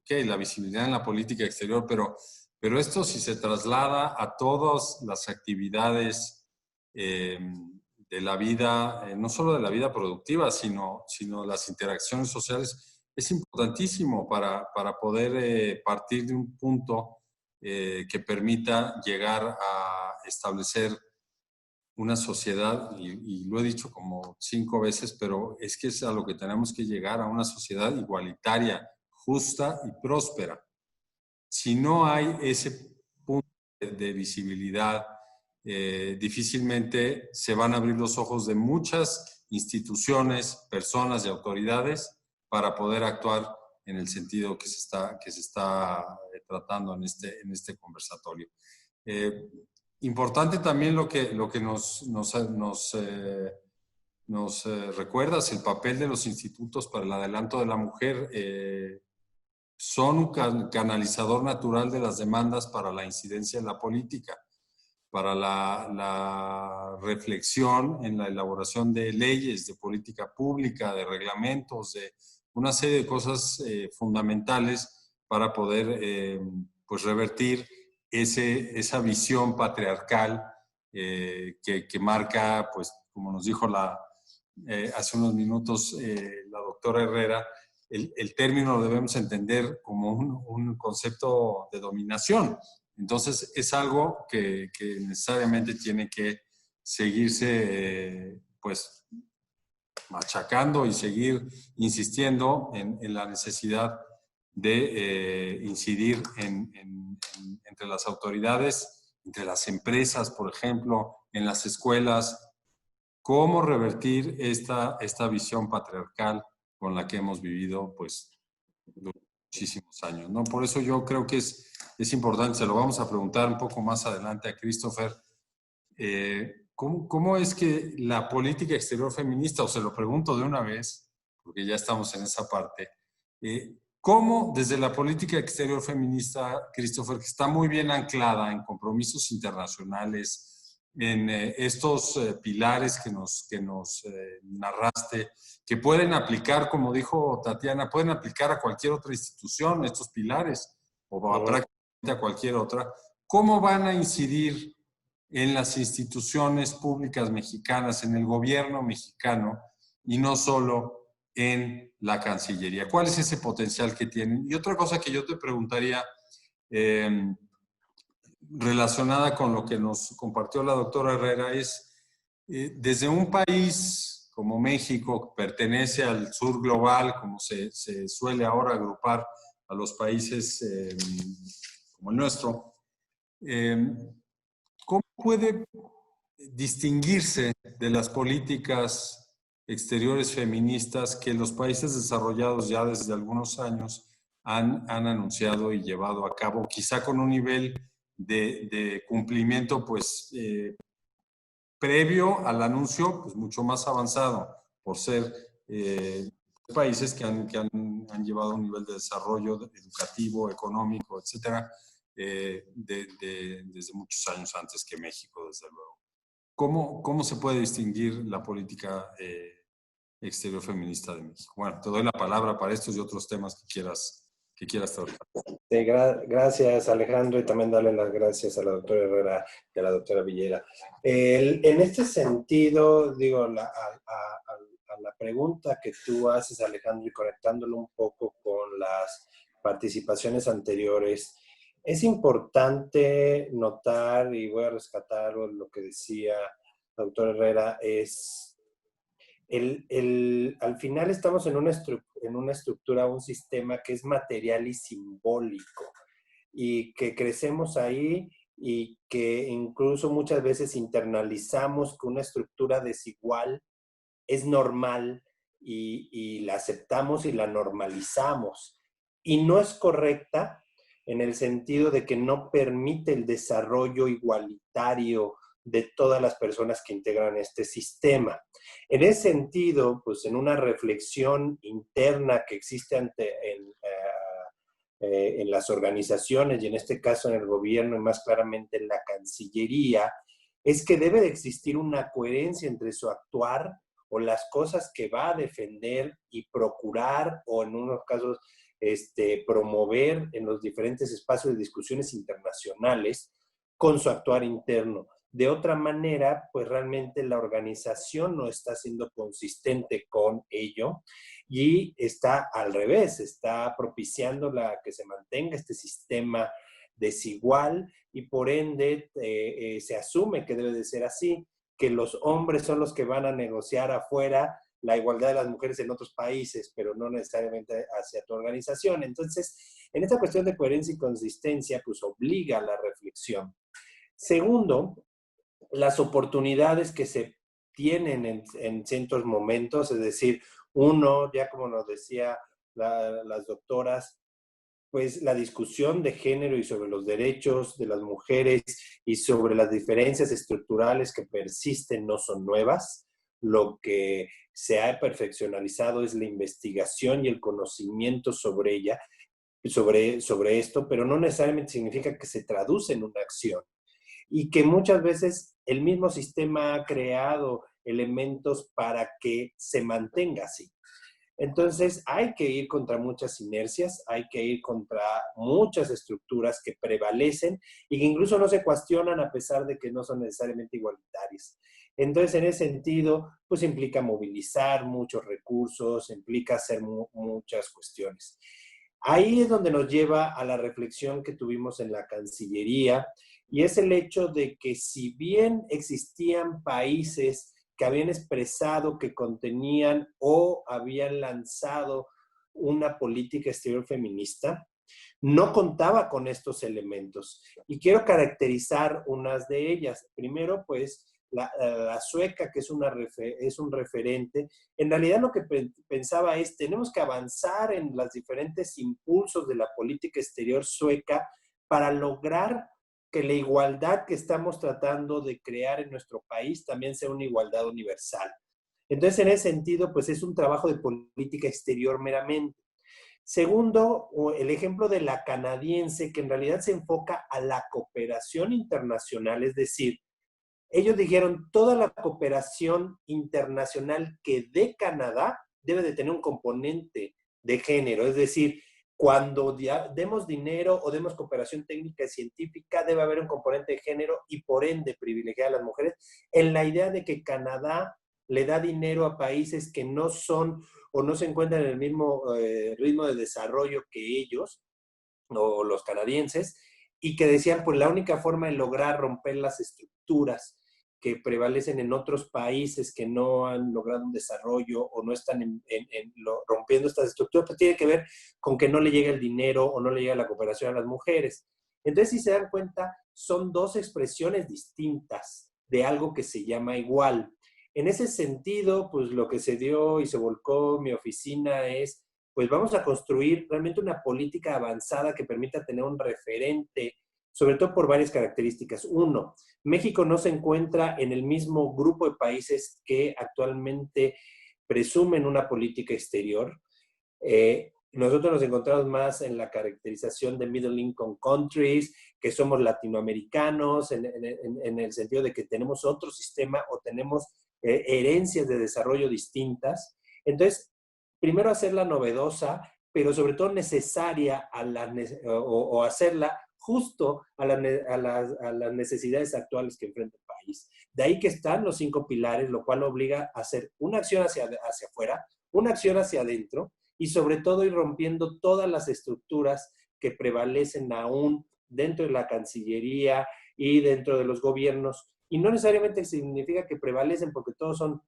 La visibilidad en la política exterior, pero esto si se traslada a todas las actividades de la vida, no solo de la vida productiva, sino las interacciones sociales, es importantísimo para poder partir de un punto que permita llegar a establecer una sociedad, y lo he dicho como 5 veces, pero es que es a lo que tenemos que llegar, a una sociedad igualitaria, justa y próspera. Si no hay ese punto de visibilidad, difícilmente se van a abrir los ojos de muchas instituciones, personas y autoridades para poder actuar en el sentido que se está tratando en este conversatorio. Importante también lo que nos recuerda es el papel de los institutos para el adelanto de la mujer. Son un canalizador natural de las demandas para la incidencia en la política, para la reflexión en la elaboración de leyes, de política pública, de reglamentos, de una serie de cosas fundamentales para poder pues revertir esa visión patriarcal que marca, pues como nos dijo hace unos minutos la doctora Herrera, el término lo debemos entender como un concepto de dominación. Entonces, es algo que necesariamente tiene que seguirse pues, machacando y seguir insistiendo en la necesidad de incidir entre las autoridades, entre las empresas, por ejemplo, en las escuelas, cómo revertir esta visión patriarcal con la que hemos vivido pues, durante muchísimos años, ¿no? Por eso yo creo que es importante, se lo vamos a preguntar un poco más adelante a Christopher, ¿cómo es que la política exterior feminista, o se lo pregunto de una vez, porque ya estamos en esa parte, ¿cómo desde la política exterior feminista, Christopher, que está muy bien anclada en compromisos internacionales, en estos pilares que nos narraste, que pueden aplicar, como dijo Tatiana, pueden aplicar a cualquier otra institución, estos pilares, o a prácticamente a cualquier otra, ¿cómo van a incidir en las instituciones públicas mexicanas, en el gobierno mexicano, y no solo en la Cancillería? ¿Cuál es ese potencial que tienen? Y otra cosa que yo te preguntaría, relacionada con lo que nos compartió la doctora Herrera, es, desde un país como México, que pertenece al sur global, como se suele ahora agrupar a los países como el nuestro, ¿cómo puede distinguirse de las políticas exteriores feministas que los países desarrollados ya desde algunos años han anunciado y llevado a cabo, quizá con un nivel de cumplimiento pues previo al anuncio pues mucho más avanzado, por ser países que han llevado un nivel de desarrollo educativo, económico, etcétera, desde muchos años antes que México, desde luego? ¿Cómo se puede distinguir la política exterior feminista de México? Bueno, te doy la palabra para estos y otros temas que quieras tratar. Sí, gracias, Alejandro, y también darle las gracias a la doctora Herrera y a la doctora Villera. En este sentido, digo, a la pregunta que tú haces, Alejandro, y conectándolo un poco con las participaciones anteriores, es importante notar, y voy a rescatar lo que decía la doctora Herrera, es al final estamos en una estructura, un sistema que es material y simbólico, y que crecemos ahí y que incluso muchas veces internalizamos que una estructura desigual es normal y la aceptamos y la normalizamos. Y no es correcta en el sentido de que no permite el desarrollo igualitario de todas las personas que integran este sistema. En ese sentido, pues en una reflexión interna que existe en las organizaciones y en este caso en el gobierno y más claramente en la Cancillería, es que debe de existir una coherencia entre su actuar o las cosas que va a defender y procurar, o en unos casos promover en los diferentes espacios de discusiones internacionales, con su actuar interno. De otra manera, pues realmente la organización no está siendo consistente con ello y está al revés, está propiciando que se mantenga este sistema desigual, y por ende se asume que debe de ser así, que los hombres son los que van a negociar afuera la igualdad de las mujeres en otros países, pero no necesariamente hacia tu organización. Entonces, en esta cuestión de coherencia y consistencia, pues obliga a la reflexión. Segundo, las oportunidades que se tienen en ciertos momentos, es decir, uno, ya como nos decía las doctoras, pues la discusión de género y sobre los derechos de las mujeres y sobre las diferencias estructurales que persisten no son nuevas. Lo que se ha perfeccionalizado es la investigación y el conocimiento sobre ella, sobre esto, pero no necesariamente significa que se traduce en una acción. Y que muchas veces el mismo sistema ha creado elementos para que se mantenga así. Entonces hay que ir contra muchas inercias, hay que ir contra muchas estructuras que prevalecen y que incluso no se cuestionan a pesar de que no son necesariamente igualitarias. Entonces, en ese sentido, pues implica movilizar muchos recursos, implica hacer muchas cuestiones. Ahí es donde nos lleva a la reflexión que tuvimos en la Cancillería, y es el hecho de que si bien existían países que habían expresado que contenían o habían lanzado una política exterior feminista, no contaba con estos elementos. Y quiero caracterizar unas de ellas. Primero, pues, la sueca, que es un referente. En realidad lo que pensaba es, tenemos que avanzar en los diferentes impulsos de la política exterior sueca para lograr que la igualdad que estamos tratando de crear en nuestro país también sea una igualdad universal. Entonces, en ese sentido, pues es un trabajo de política exterior meramente. Segundo, el ejemplo de la canadiense, que en realidad se enfoca a la cooperación internacional, es decir, ellos dijeron, toda la cooperación internacional que dé Canadá debe de tener un componente de género, es decir, cuando demos dinero o demos cooperación técnica y científica, debe haber un componente de género y por ende privilegiar a las mujeres, en la idea de que Canadá le da dinero a países que no son o no se encuentran en el mismo ritmo de desarrollo que ellos, o los canadienses, y que decían, pues la única forma de lograr romper las estructuras que prevalecen en otros países que no han logrado un desarrollo o no están rompiendo estas estructuras, pues tiene que ver con que no le llega el dinero o no le llega la cooperación a las mujeres. Entonces, si se dan cuenta, son dos expresiones distintas de algo que se llama igual. En ese sentido, pues lo que se dio y se volcó en mi oficina es, pues vamos a construir realmente una política avanzada que permita tener un referente, sobre todo por varias características. Uno, México no se encuentra en el mismo grupo de países que actualmente presumen una política exterior. Nosotros nos encontramos más en la caracterización de middle income countries, que somos latinoamericanos, en el sentido de que tenemos otro sistema o tenemos herencias de desarrollo distintas. Entonces, primero hacerla novedosa, pero sobre todo necesaria o hacerla justo a las necesidades actuales que enfrenta el país. De ahí que están los 5 pilares, lo cual obliga a hacer una acción hacia afuera, una acción hacia adentro, y sobre todo ir rompiendo todas las estructuras que prevalecen aún dentro de la Cancillería y dentro de los gobiernos. Y no necesariamente significa que prevalecen porque todos son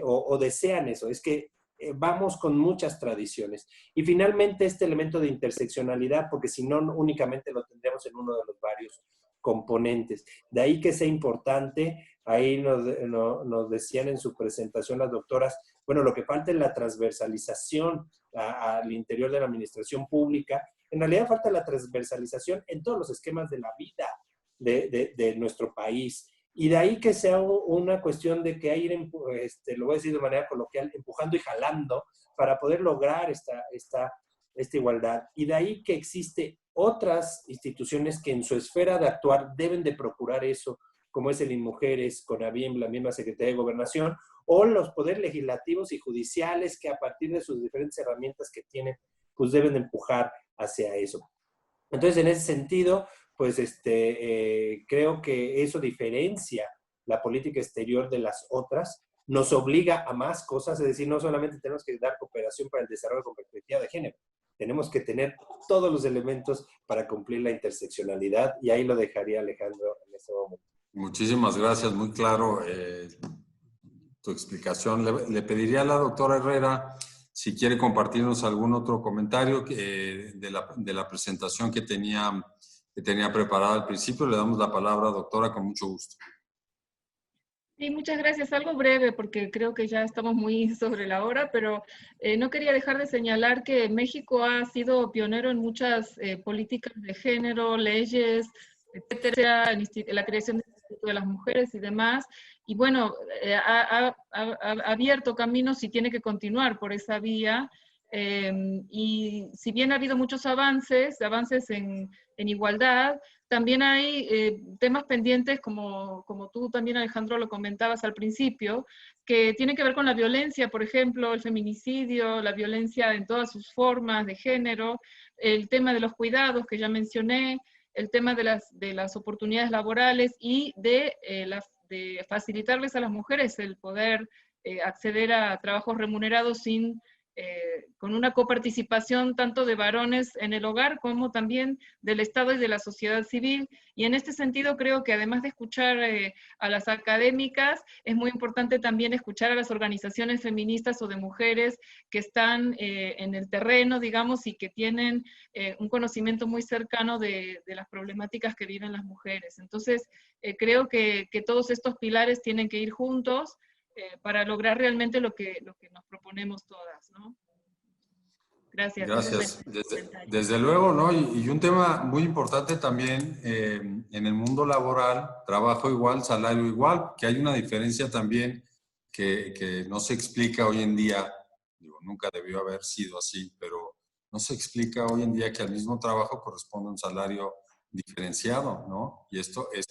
o desean eso, es que vamos con muchas tradiciones. Y finalmente este elemento de interseccionalidad, porque si no únicamente lo tendríamos en uno de los varios componentes. De ahí que sea importante, ahí nos decían en su presentación las doctoras, bueno, lo que falta es la transversalización al interior de la administración pública. En realidad falta la transversalización en todos los esquemas de la vida de nuestro país. Y de ahí que sea una cuestión de que hay ir, lo voy a decir de manera coloquial, empujando y jalando para poder lograr esta igualdad. Y de ahí que existe otras instituciones que en su esfera de actuar deben de procurar eso, como es el INMujeres, CONABIEM, la misma Secretaría de Gobernación, o los poderes legislativos y judiciales que a partir de sus diferentes herramientas que tienen, pues deben de empujar hacia eso. Entonces, en ese sentido, pues creo que eso diferencia la política exterior de las otras, nos obliga a más cosas, es decir, no solamente tenemos que dar cooperación para el desarrollo con perspectiva de género, tenemos que tener todos los elementos para cumplir la interseccionalidad, y ahí lo dejaría Alejandro en este momento. Muchísimas gracias, muy claro tu explicación. Le pediría a la doctora Herrera si quiere compartirnos algún otro comentario de la presentación que tenía preparada al principio. Le damos la palabra, doctora, con mucho gusto. Sí, muchas gracias. Algo breve, porque creo que ya estamos muy sobre la hora, pero no quería dejar de señalar que México ha sido pionero en muchas políticas de género, leyes, etcétera, la creación del Instituto de las Mujeres y demás. Y bueno, ha abierto caminos y tiene que continuar por esa vía. Y si bien ha habido muchos avances en igualdad, también hay temas pendientes, como tú también, Alejandro, lo comentabas al principio, que tienen que ver con la violencia, por ejemplo, el feminicidio, la violencia en todas sus formas de género, el tema de los cuidados que ya mencioné, el tema de las oportunidades laborales y de facilitarles a las mujeres el poder acceder a trabajos remunerados sin con una coparticipación tanto de varones en el hogar como también del Estado y de la sociedad civil. Y en este sentido creo que además de escuchar a las académicas, es muy importante también escuchar a las organizaciones feministas o de mujeres que están en el terreno, digamos, y que tienen un conocimiento muy cercano de las problemáticas que viven las mujeres. Entonces, creo que todos estos pilares tienen que ir juntos, para lograr realmente lo que nos proponemos todas, ¿no? Gracias. Gracias. Desde luego, ¿no? Y un tema muy importante también en el mundo laboral, trabajo igual, salario igual, que hay una diferencia también que no se explica hoy en día, digo, nunca debió haber sido así, pero no se explica hoy en día que al mismo trabajo corresponde un salario diferenciado, ¿no? Y esto es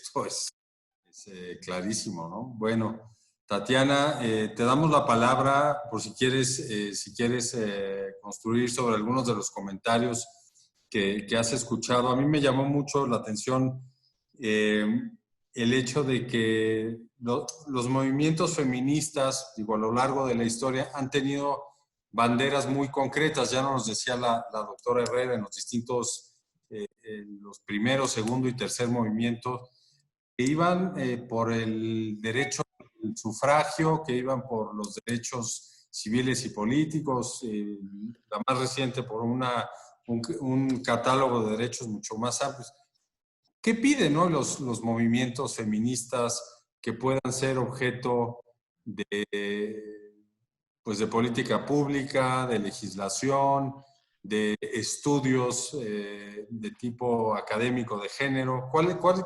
clarísimo, ¿no? Bueno, Tatiana, te damos la palabra por si quieres construir sobre algunos de los comentarios que has escuchado. A mí me llamó mucho la atención el hecho de que los movimientos feministas, digo, a lo largo de la historia, han tenido banderas muy concretas. Ya nos decía la doctora Herrera en los distintos, los primero, segundo y tercer movimientos, que iban por el derecho al sufragio, que iban por los derechos civiles y políticos, la más reciente por un catálogo de derechos mucho más amplios. ¿Qué piden, no, los movimientos feministas que puedan ser objeto pues de política pública, de legislación, de estudios de tipo académico de género?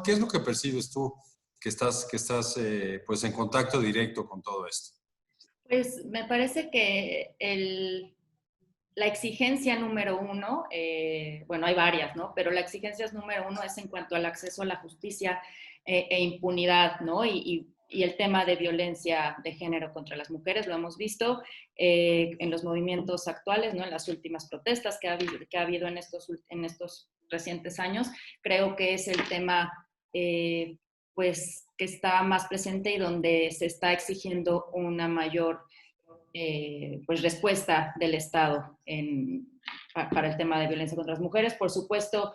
¿Qué es lo que percibes tú que estás pues en contacto directo con todo esto? Pues me parece que la exigencia número uno, bueno, hay varias, ¿no? Pero la exigencia número uno es en cuanto al acceso a la justicia e impunidad, ¿no? Y el tema de violencia de género contra las mujeres, lo hemos visto en los movimientos actuales, ¿no? En las últimas protestas que ha habido en estos recientes años. Creo que es el tema, pues, que está más presente y donde se está exigiendo una mayor pues respuesta del Estado para el tema de violencia contra las mujeres. Por supuesto,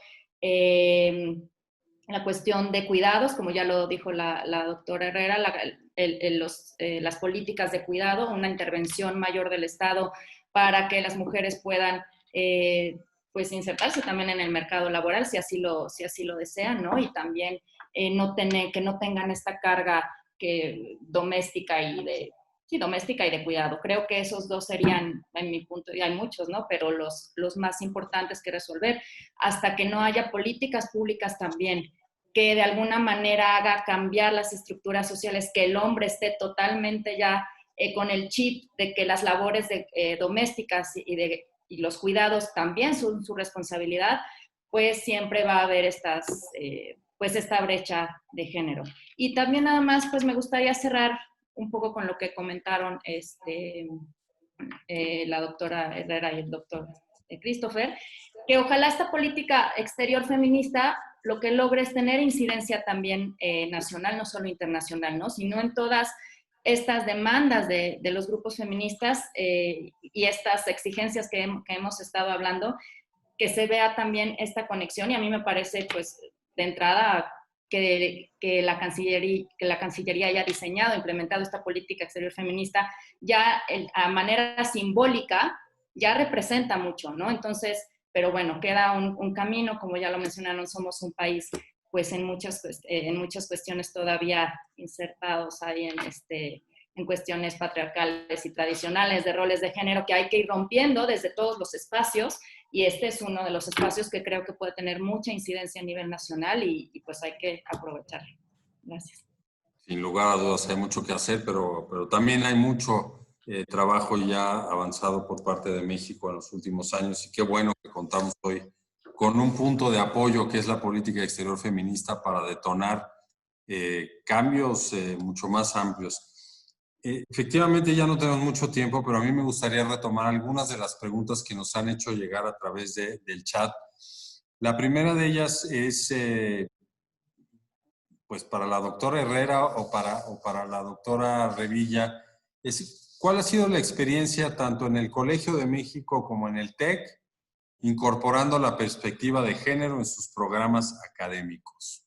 la cuestión de cuidados, como ya lo dijo la doctora Herrera, las políticas de cuidado, una intervención mayor del Estado para que las mujeres puedan pues insertarse también en el mercado laboral, si así lo desean, ¿no? Y también que no tengan esta carga doméstica y de cuidado. Creo que esos dos serían, en mi punto, y hay muchos, ¿no? Pero los más importantes que resolver, hasta que no haya políticas públicas también que de alguna manera haga cambiar las estructuras sociales, que el hombre esté totalmente ya con el chip de que las labores domésticas y los cuidados también son su responsabilidad, pues siempre va a haber esta brecha de género. Y también nada más, pues me gustaría cerrar un poco con lo que comentaron la doctora Herrera y el doctor Christopher, que ojalá esta política exterior feminista lo que logre es tener incidencia también nacional, no solo internacional, ¿no? Sino en todas estas demandas de los grupos feministas y estas exigencias que hemos estado hablando, que se vea también esta conexión. Y a mí me parece, pues, de entrada, que la Cancillería haya diseñado, implementado esta política exterior feminista, ya a manera simbólica, ya representa mucho, ¿no? Entonces, pero bueno, queda un camino, como ya lo mencionaron, somos un país, pues, en muchas cuestiones todavía insertados ahí en cuestiones patriarcales y tradicionales de roles de género que hay que ir rompiendo desde todos los espacios, y este es uno de los espacios que creo que puede tener mucha incidencia a nivel nacional y pues hay que aprovecharlo. Gracias. Sin lugar a dudas hay mucho que hacer, pero también hay mucho trabajo ya avanzado por parte de México en los últimos años, y qué bueno que contamos hoy con un punto de apoyo que es la política exterior feminista para detonar cambios mucho más amplios. Efectivamente ya no tenemos mucho tiempo, pero a mí me gustaría retomar algunas de las preguntas que nos han hecho llegar a través del chat. La primera de ellas es pues para la doctora Herrera o para la doctora Revilla, es ¿cuál ha sido la experiencia tanto en el Colegio de México como en el TEC, incorporando la perspectiva de género en sus programas académicos?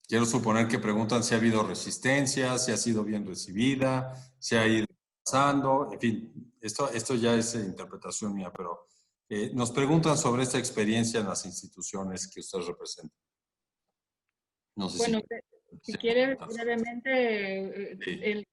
Quiero suponer que preguntan si ha habido resistencia, si ha sido bien recibida, si ha ido pasando, en fin, esto ya es interpretación mía, pero nos preguntan sobre esta experiencia en las instituciones que ustedes representan. No sé Bueno, si quieres, brevemente, sí.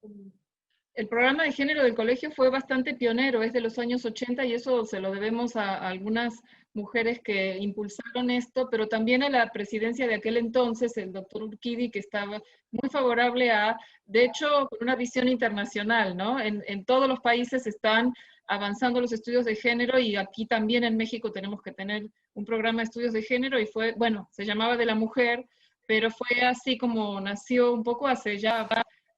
el programa de género del colegio fue bastante pionero, es de los años 80 y eso se lo debemos a algunas mujeres que impulsaron esto, pero también a la presidencia de aquel entonces, el doctor Urquidi, que estaba muy favorable a, de hecho, con una visión internacional, ¿no? En todos los países están avanzando los estudios de género y aquí también en México tenemos que tener un programa de estudios de género y fue, bueno, se llamaba de la mujer, pero fue así como nació un poco hace ya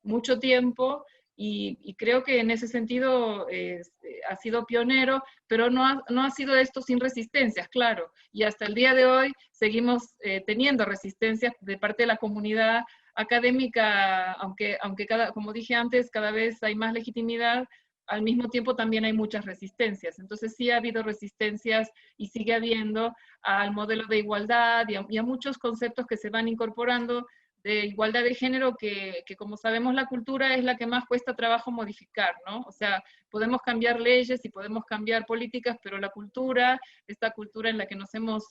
mucho tiempo. Y creo que en ese sentido ha sido pionero, pero no ha sido esto sin resistencias, claro. Y hasta el día de hoy seguimos teniendo resistencias de parte de la comunidad académica, aunque como dije antes, cada vez hay más legitimidad, al mismo tiempo también hay muchas resistencias. Entonces sí ha habido resistencias y sigue habiendo al modelo de igualdad y a muchos conceptos que se van incorporando de igualdad de género que como sabemos la cultura es la que más cuesta trabajo modificar, ¿no? O sea, podemos cambiar leyes y podemos cambiar políticas, pero la cultura, esta cultura en la que nos hemos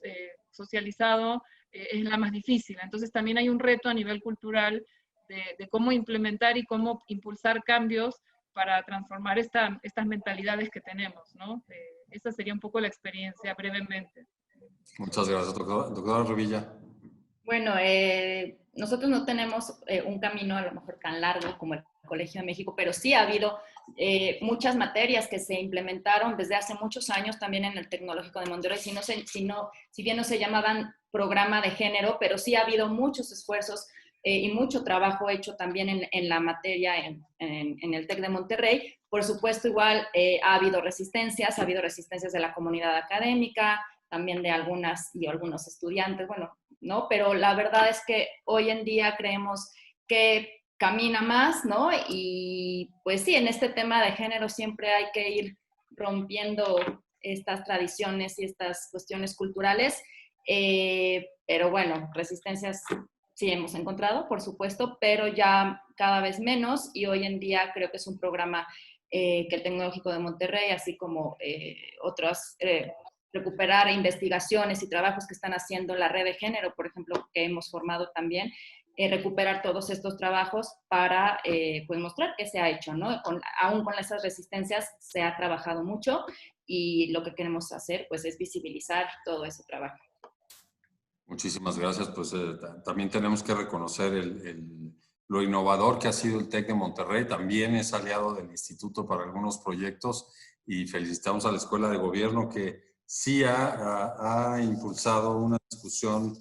socializado, es la más difícil. Entonces también hay un reto a nivel cultural de cómo implementar y cómo impulsar cambios para transformar estas mentalidades que tenemos, ¿no? Esa sería un poco la experiencia brevemente. Muchas gracias, doctora Revilla. Bueno, nosotros no tenemos un camino a lo mejor tan largo como el Colegio de México, pero sí ha habido muchas materias que se implementaron desde hace muchos años también en el Tecnológico de Monterrey, si bien no se llamaban programa de género, pero sí ha habido muchos esfuerzos y mucho trabajo hecho también en la materia en el TEC de Monterrey. Por supuesto, igual ha habido resistencias de la comunidad académica, también de algunas y algunos estudiantes, bueno, ¿no? Pero la verdad es que hoy en día creemos que camina más, ¿no? Y pues sí, en este tema de género siempre hay que ir rompiendo estas tradiciones y estas cuestiones culturales, pero bueno, resistencias sí hemos encontrado, por supuesto, pero ya cada vez menos y hoy en día creo que es un programa que el Tecnológico de Monterrey, así como otras recuperar investigaciones y trabajos que están haciendo la red de género, por ejemplo, que hemos formado también, recuperar todos estos trabajos para pues mostrar qué se ha hecho, ¿no? Aún con esas resistencias se ha trabajado mucho y lo que queremos hacer pues es visibilizar todo ese trabajo. Muchísimas gracias. Pues también tenemos que reconocer lo innovador que ha sido el TEC de Monterrey. También es aliado del instituto para algunos proyectos y felicitamos a la Escuela de Gobierno que sí ha impulsado una discusión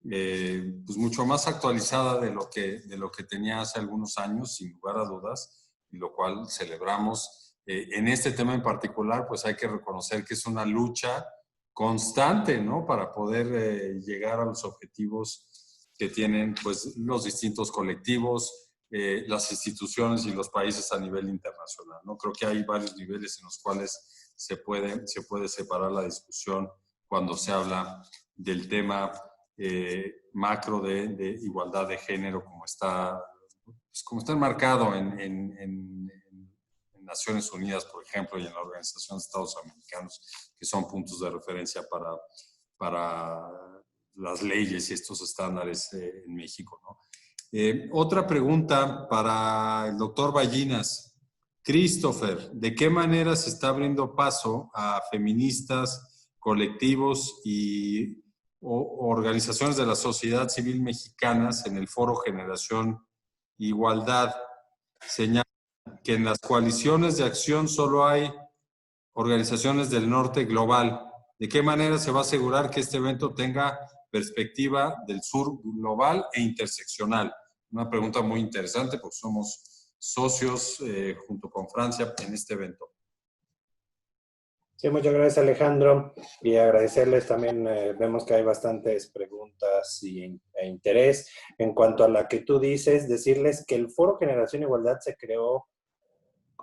pues mucho más actualizada de lo que tenía hace algunos años, sin lugar a dudas, y lo cual celebramos. En este tema en particular, pues hay que reconocer que es una lucha constante, ¿no? Para poder llegar a los objetivos que tienen pues, los distintos colectivos, las instituciones y los países a nivel internacional, ¿no? Creo que hay varios niveles en los cuales se puede separar la discusión cuando se habla del tema macro de igualdad de género como está enmarcado en Naciones Unidas, por ejemplo, y en la Organización de Estados Americanos, que son puntos de referencia para las leyes y estos estándares en México, ¿no? Otra pregunta para el doctor Ballinas. Christopher, ¿de qué manera se está abriendo paso a feministas, colectivos y organizaciones de la sociedad civil mexicanas en el Foro Generación Igualdad? Señala que en las coaliciones de acción solo hay organizaciones del norte global. ¿De qué manera se va a asegurar que este evento tenga perspectiva del sur global e interseccional? Una pregunta muy interesante porque somos socios junto con Francia en este evento. Sí, muchas gracias Alejandro y agradecerles también, vemos que hay bastantes preguntas preguntas e interés. En cuanto a la que tú dices, decirles que el Foro Generación Igualdad se creó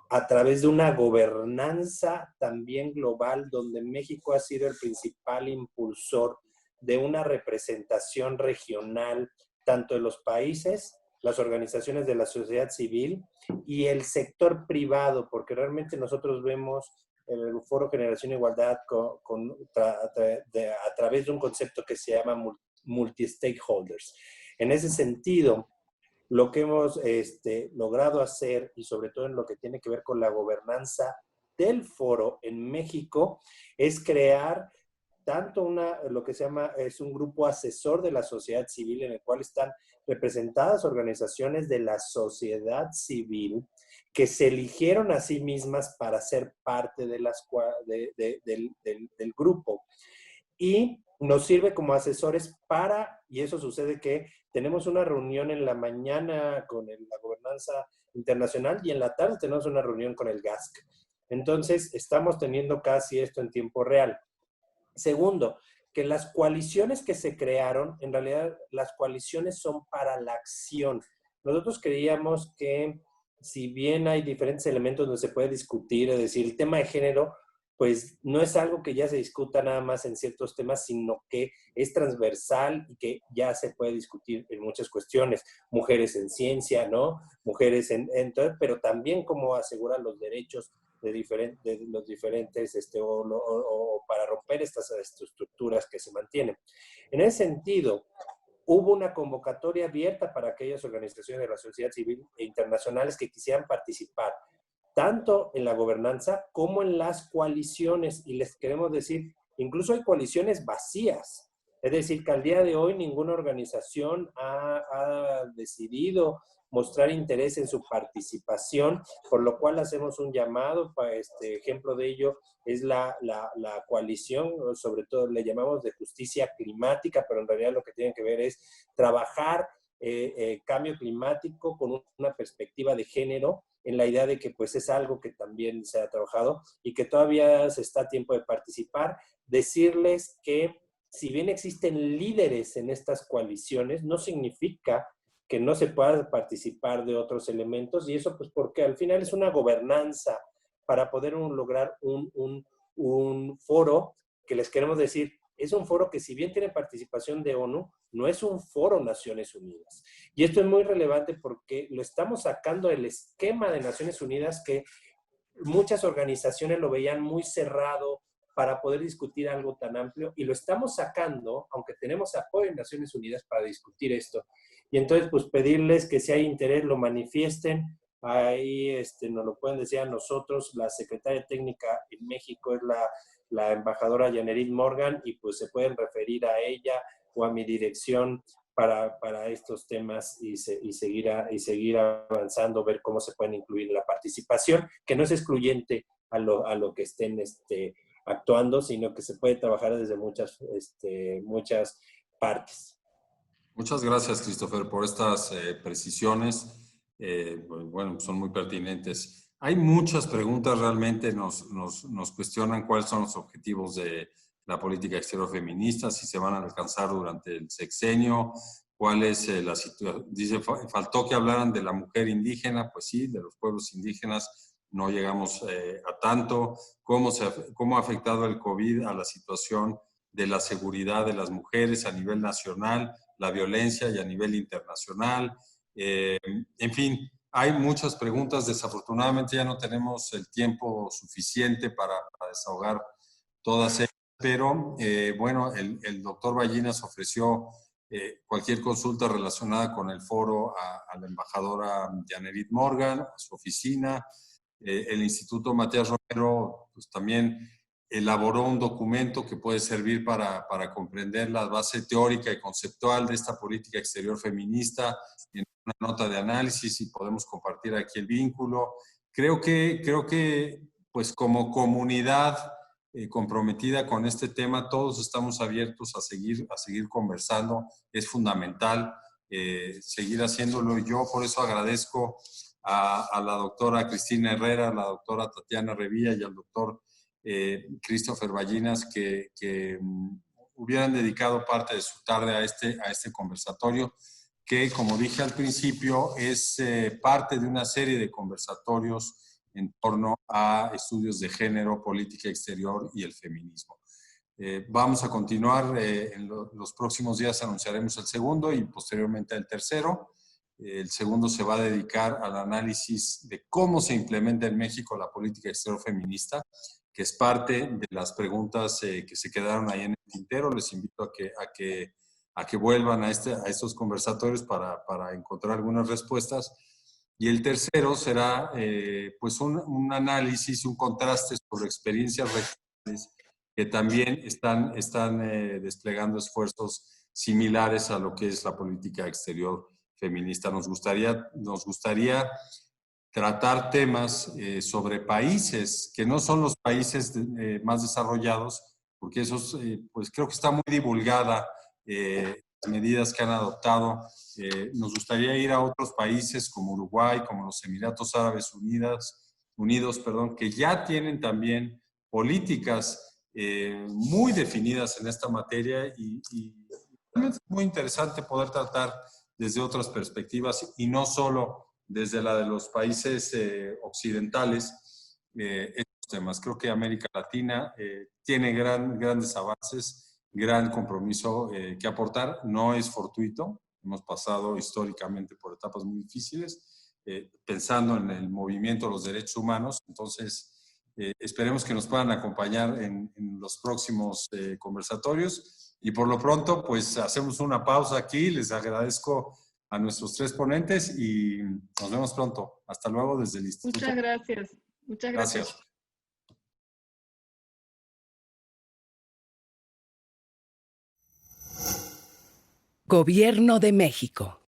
a través de una gobernanza también global, donde México ha sido el principal impulsor de una representación regional, tanto de los países, las organizaciones de la sociedad civil y el sector privado, porque realmente nosotros vemos el Foro Generación Igualdad a través de un concepto que se llama multi-stakeholders. En ese sentido, lo que hemos logrado hacer, y sobre todo en lo que tiene que ver con la gobernanza del foro en México, es crear tanto lo que se llama, es un grupo asesor de la sociedad civil, en el cual están representadas organizaciones de la sociedad civil que se eligieron a sí mismas para ser parte de del grupo. Y nos sirve como asesores y eso sucede que tenemos una reunión en la mañana con la gobernanza internacional y en la tarde tenemos una reunión con el GASC. Entonces, estamos teniendo casi esto en tiempo real. Segundo, que las coaliciones que se crearon, en realidad las coaliciones son para la acción. Nosotros creíamos que si bien hay diferentes elementos donde se puede discutir, es decir, el tema de género, pues no es algo que ya se discuta nada más en ciertos temas, sino que es transversal y que ya se puede discutir en muchas cuestiones. Mujeres en ciencia, ¿no? Mujeres pero también cómo asegurar los derechos de los diferentes, o para romper estas estructuras que se mantienen. En ese sentido, hubo una convocatoria abierta para aquellas organizaciones de la sociedad civil e internacionales que quisieran participar, tanto en la gobernanza como en las coaliciones. Y les queremos decir, incluso hay coaliciones vacías. Es decir, que al día de hoy ninguna organización ha decidido mostrar interés en su participación, por lo cual hacemos un llamado. Ejemplo de ello es la coalición, sobre todo le llamamos de justicia climática, pero en realidad lo que tiene que ver es trabajar cambio climático con una perspectiva de género, en la idea de que pues es algo que también se ha trabajado y que todavía se está a tiempo de participar. Decirles que si bien existen líderes en estas coaliciones, no significa que no se pueda participar de otros elementos, y eso pues porque al final es una gobernanza para poder lograr un foro que les queremos decir, es un foro que si bien tiene participación de ONU, no es un foro Naciones Unidas. Y esto es muy relevante porque lo estamos sacando del esquema de Naciones Unidas, que muchas organizaciones lo veían muy cerrado para poder discutir algo tan amplio, y lo estamos sacando, aunque tenemos apoyo en Naciones Unidas para discutir esto. Y entonces, pues pedirles que si hay interés lo manifiesten. Ahí nos lo pueden decir a nosotros. La secretaria técnica en México es la embajadora Yanerit Morgan, y pues se pueden referir a ella o a mi dirección para estos temas y seguir avanzando, ver cómo se pueden incluir la participación, que no es excluyente a lo que estén actuando, sino que se puede trabajar desde muchas partes. Muchas gracias, Christopher, por estas precisiones. Bueno, son muy pertinentes. Hay muchas preguntas, realmente nos cuestionan cuáles son los objetivos de la política exterior feminista, si se van a alcanzar durante el sexenio, cuál es la situación. Dice, faltó que hablaran de la mujer indígena. Pues sí, de los pueblos indígenas no llegamos a tanto. ¿Cómo ha afectado el COVID a la situación de la seguridad de las mujeres a nivel nacional, la violencia y a nivel internacional? En fin, hay muchas preguntas. Desafortunadamente ya no tenemos el tiempo suficiente para desahogar todas ellas, pero bueno, el doctor Ballinas ofreció cualquier consulta relacionada con el foro a la embajadora Yanerit Morgan, a su oficina. El Instituto Matías Romero pues también elaboró un documento que puede servir para comprender la base teórica y conceptual de esta política exterior feminista en una nota de análisis, y podemos compartir aquí el vínculo. Creo que pues como comunidad comprometida con este tema, todos estamos abiertos a seguir conversando. Es fundamental seguir haciéndolo. Yo por eso agradezco a la doctora Cristina Herrera, a la doctora Tatiana Revilla y al doctor Christopher Ballinas que hubieran dedicado parte de su tarde a este conversatorio, que, como dije al principio, es parte de una serie de conversatorios en torno a estudios de género, política exterior y el feminismo. Vamos a continuar, en los próximos días anunciaremos el segundo y posteriormente el tercero. El segundo se va a dedicar al análisis de cómo se implementa en México la política exterior feminista, que es parte de las preguntas que se quedaron ahí en el tintero. Les invito a que vuelvan a estos conversatorios para encontrar algunas respuestas. Y el tercero será pues un análisis, un contraste sobre experiencias regionales que también están desplegando esfuerzos similares a lo que es la política exterior feminista. Nos gustaría tratar temas sobre países que no son los países más desarrollados, porque esos, pues creo que está muy divulgada las medidas que han adoptado. Nos gustaría ir a otros países como Uruguay, como los Emiratos Árabes Unidos, que ya tienen también políticas muy definidas en esta materia y es muy interesante poder tratar desde otras perspectivas y no solo desde la de los países occidentales estos temas. Creo que América Latina tiene grandes avances, gran compromiso que aportar. No es fortuito, hemos pasado históricamente por etapas muy difíciles, pensando en el movimiento de los derechos humanos. Entonces, esperemos que nos puedan acompañar en los próximos conversatorios. Y por lo pronto, pues hacemos una pausa aquí. Les agradezco a nuestros tres ponentes y nos vemos pronto. Hasta luego desde el Instituto. Muchas gracias. Muchas gracias. Gracias. Gobierno de México.